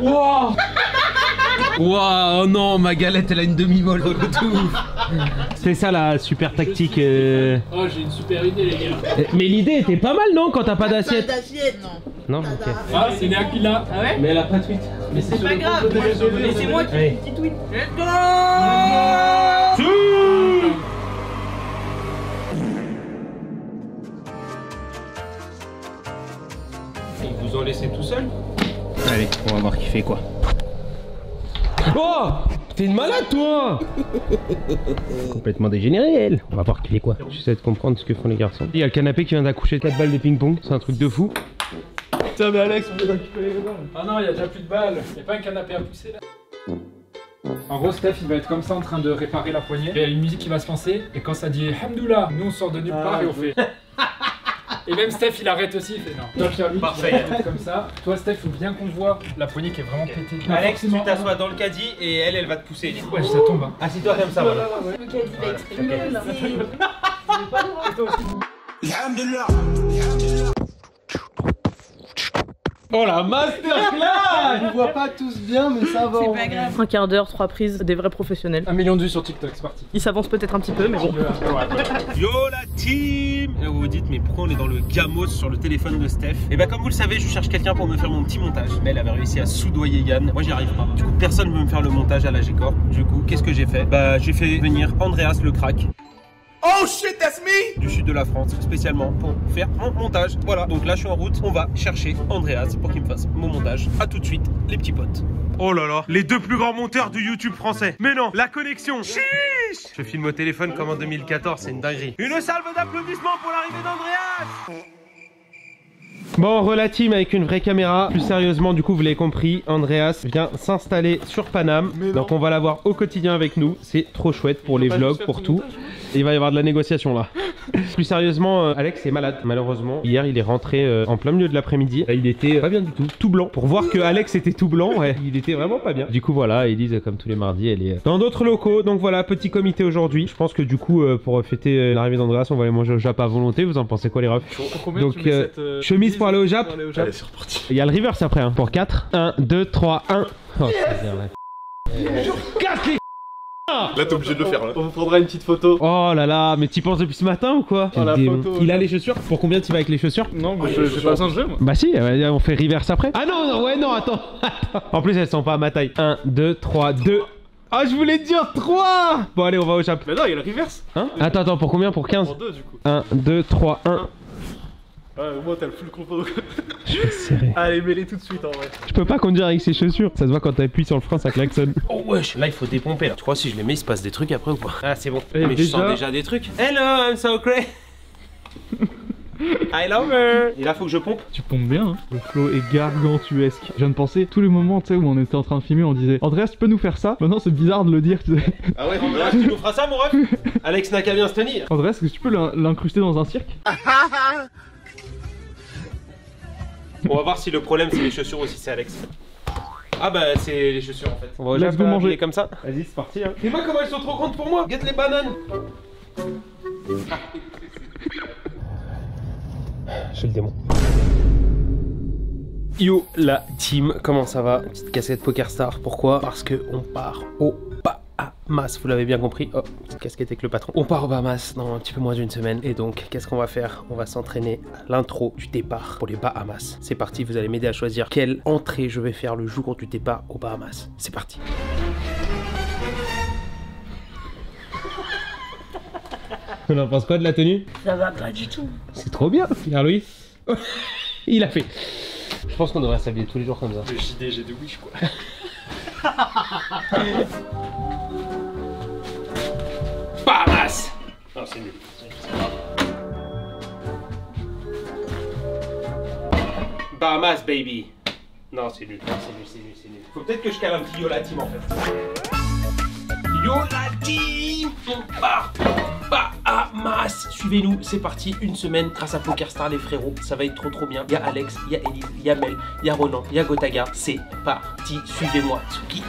Speaker 4: Wow. Wow, oh non, ma galette elle a une demi-molle au tout.
Speaker 1: C'est ça la super tactique.
Speaker 6: Oh, j'ai une super idée les gars.
Speaker 1: Mais l'idée était pas mal non quand t'as pas d'assiette?
Speaker 9: Pas d'assiette, non.
Speaker 1: Non, ok.
Speaker 6: Ah, c'est Léa qui l'a.
Speaker 5: Ah ouais?
Speaker 4: Mais elle a pas de tweet.
Speaker 5: Mais c'est pas grave, mais c'est moi qui fais une petite tweet. Let's go!
Speaker 4: Ils vous ont laissé tout seul?
Speaker 1: Allez, on va voir qui fait quoi. Oh! T'es une malade toi! Complètement dégénérée elle. On va voir qui fait quoi. J'essaie de comprendre ce que font les garçons. Il y a le canapé qui vient d'accoucher 4 balles de ping-pong. C'est un truc de fou.
Speaker 11: Putain mais Alex, on vient récupérer les balles.
Speaker 6: Ah non, il y a déjà plus de balles. Y'a pas un canapé à pousser là. En gros, Steph il va être comme ça en train de réparer la poignée. Il y a une musique qui va se lancer et quand ça dit Hamdoullah, nous on sort de nulle part et on fait. Et même Steph il arrête aussi, il fait non. Toi Pierre-Louis, parfait. Comme ça. Toi Steph, faut bien qu'on voit la poignée qui est vraiment pétée.
Speaker 4: Alex, tu t'assois dans le caddie et elle va te pousser.
Speaker 6: Ouais, ça tombe. Hein.
Speaker 4: Assis-toi comme ça, voilà.
Speaker 9: Le caddie va exploser là.
Speaker 1: Oh la masterclass!
Speaker 11: On voit pas tous bien mais ça va.
Speaker 9: C'est pas grave.
Speaker 5: Un quart d'heure, 3 prises, des vrais professionnels.
Speaker 6: 1 million de vues sur TikTok, c'est parti.
Speaker 5: Ils s'avancent peut-être un petit peu, mais bon.
Speaker 4: Yo la team! Et vous vous dites, mais pourquoi on est dans le gamos sur le téléphone de Steph? Et bah, comme vous le savez, je cherche quelqu'un pour me faire mon petit montage. Mais elle avait réussi à soudoyer Yann. Moi, j'y arrive pas. Du coup, personne ne veut me faire le montage à la G-Corp. Du coup, qu'est-ce que j'ai fait? Bah, j'ai fait venir Andreas le crack. Oh shit, that's me! Du sud de la France, spécialement pour faire mon montage. Voilà, donc là je suis en route, on va chercher Andreas pour qu'il me fasse mon montage. A tout de suite, les petits potes. Oh là là, les 2 plus grands monteurs du YouTube français. Mais non, la connexion. Chiche! Je filme au téléphone comme en 2014, c'est une dinguerie. Une salve d'applaudissements pour l'arrivée d'Andreas!
Speaker 1: Bon, relative avec une vraie caméra. Plus sérieusement, du coup, vous l'avez compris, Andreas vient s'installer sur Paname. Donc on va l'avoir au quotidien avec nous. C'est trop chouette pour les vlogs, pour tout. Il va y avoir de la négociation là. Plus sérieusement, Alex est malade. Malheureusement, hier il est rentré en plein milieu de l'après-midi. Il était pas bien du tout blanc. Pour voir que Alex était tout blanc, ouais, il était vraiment pas bien. Du coup voilà, Elise comme tous les mardis, elle est dans d'autres locaux. Donc voilà, petit comité aujourd'hui. Je pense que du coup pour fêter l'arrivée d'Andreas, on va aller manger au Jap à volonté. Vous en pensez quoi les refs? Donc chemise pour aller au Jap.
Speaker 8: Allez, c'est reparti.
Speaker 1: Il y a le reverse après hein, pour 4. 1, 2, 3, 1. Oh, c'est bien, ouais. Casse les.
Speaker 8: Là t'es obligé de le faire là.
Speaker 11: On vous prendra une petite photo.
Speaker 1: Oh là là, mais t'y penses depuis ce matin ou quoi?
Speaker 11: Oh, la photo,
Speaker 1: il a les chaussures. Pour combien tu vas avec les chaussures?
Speaker 11: Non, mais j'ai pas besoin de jeu moi.
Speaker 1: Bah si, on fait reverse après. Ah non, non, ouais, non, attends. En plus elles sont pas à ma taille. 1, 2, 3, 2. Ah, je voulais dire 3. Bon allez, on va au Jap.
Speaker 11: Mais non, il y a le reverse.
Speaker 1: Hein? Attends, pour combien? Pour 15?
Speaker 11: Pour 2 du coup.
Speaker 1: 1, 2, 3, 1.
Speaker 11: Ouais, moi t'as le full compo.
Speaker 1: Je vais serrer.
Speaker 11: Allez, mets-les tout de suite en vrai.
Speaker 1: Je peux pas conduire avec ces chaussures. Ça se voit quand t'appuies sur le frein, ça klaxonne.
Speaker 4: Oh wesh, là il faut dépomper là. Tu crois si je les mets, il se passe des trucs après ou pas? Ah c'est bon.
Speaker 1: Et
Speaker 4: mais
Speaker 1: déjà...
Speaker 4: je sens déjà des trucs. Hello, I'm so crazy. I love her. Et là faut que je pompe.
Speaker 11: Tu pompes bien hein. Le flow est gargantuesque. Je viens de penser tous les moments tu sais où on était en train de filmer, on disait Andreas tu peux nous faire ça? Maintenant c'est bizarre de le dire tu sais.
Speaker 4: Ah ouais Andreas tu nous feras ça mon ref? Alex n'a qu'à bien se tenir.
Speaker 11: Andreas est-ce que tu peux l'incruster dans un cirque?
Speaker 4: On va voir si le problème c'est les chaussures aussi, c'est Alex. Ah bah c'est les chaussures en fait.
Speaker 1: On va déjà manger
Speaker 4: comme ça.
Speaker 1: Vas-y c'est parti hein.
Speaker 4: Et moi comment elles sont trop grandes pour moi? Regarde les bananes. Je suis le démon. Yo la team, comment ça va? Petite casquette PokerStars, pourquoi? Parce que on part au Bahamas, vous l'avez bien compris. Oh, petite casquette avec le patron. On part au Bahamas dans un petit peu moins d'une semaine. Et donc, qu'est-ce qu'on va faire? On va s'entraîner à l'intro du départ pour les Bahamas. C'est parti, vous allez m'aider à choisir quelle entrée je vais faire le jour du départ aux Bahamas. C'est parti.
Speaker 1: On en pense quoi de la tenue?
Speaker 5: Ça va pas du tout.
Speaker 1: C'est trop bien. Regarde Louis. Il a fait. Je pense qu'on devrait s'habiller tous les jours comme ça.
Speaker 11: Le JDG de Wish quoi.
Speaker 4: Bahamas. Non c'est nul. Bahamas baby. Non c'est nul, c'est nul. Faut peut-être que je cale un petit Yo la team en fait. Yo la team. On part Bahamas. Suivez-nous, c'est parti, une semaine grâce à PokerStars les frérots, ça va être trop bien. Il y a Alex, il y a Elise, il y a Mel, il y a Ronan, il y a Gotaga. C'est parti, suivez-moi. Tsuki.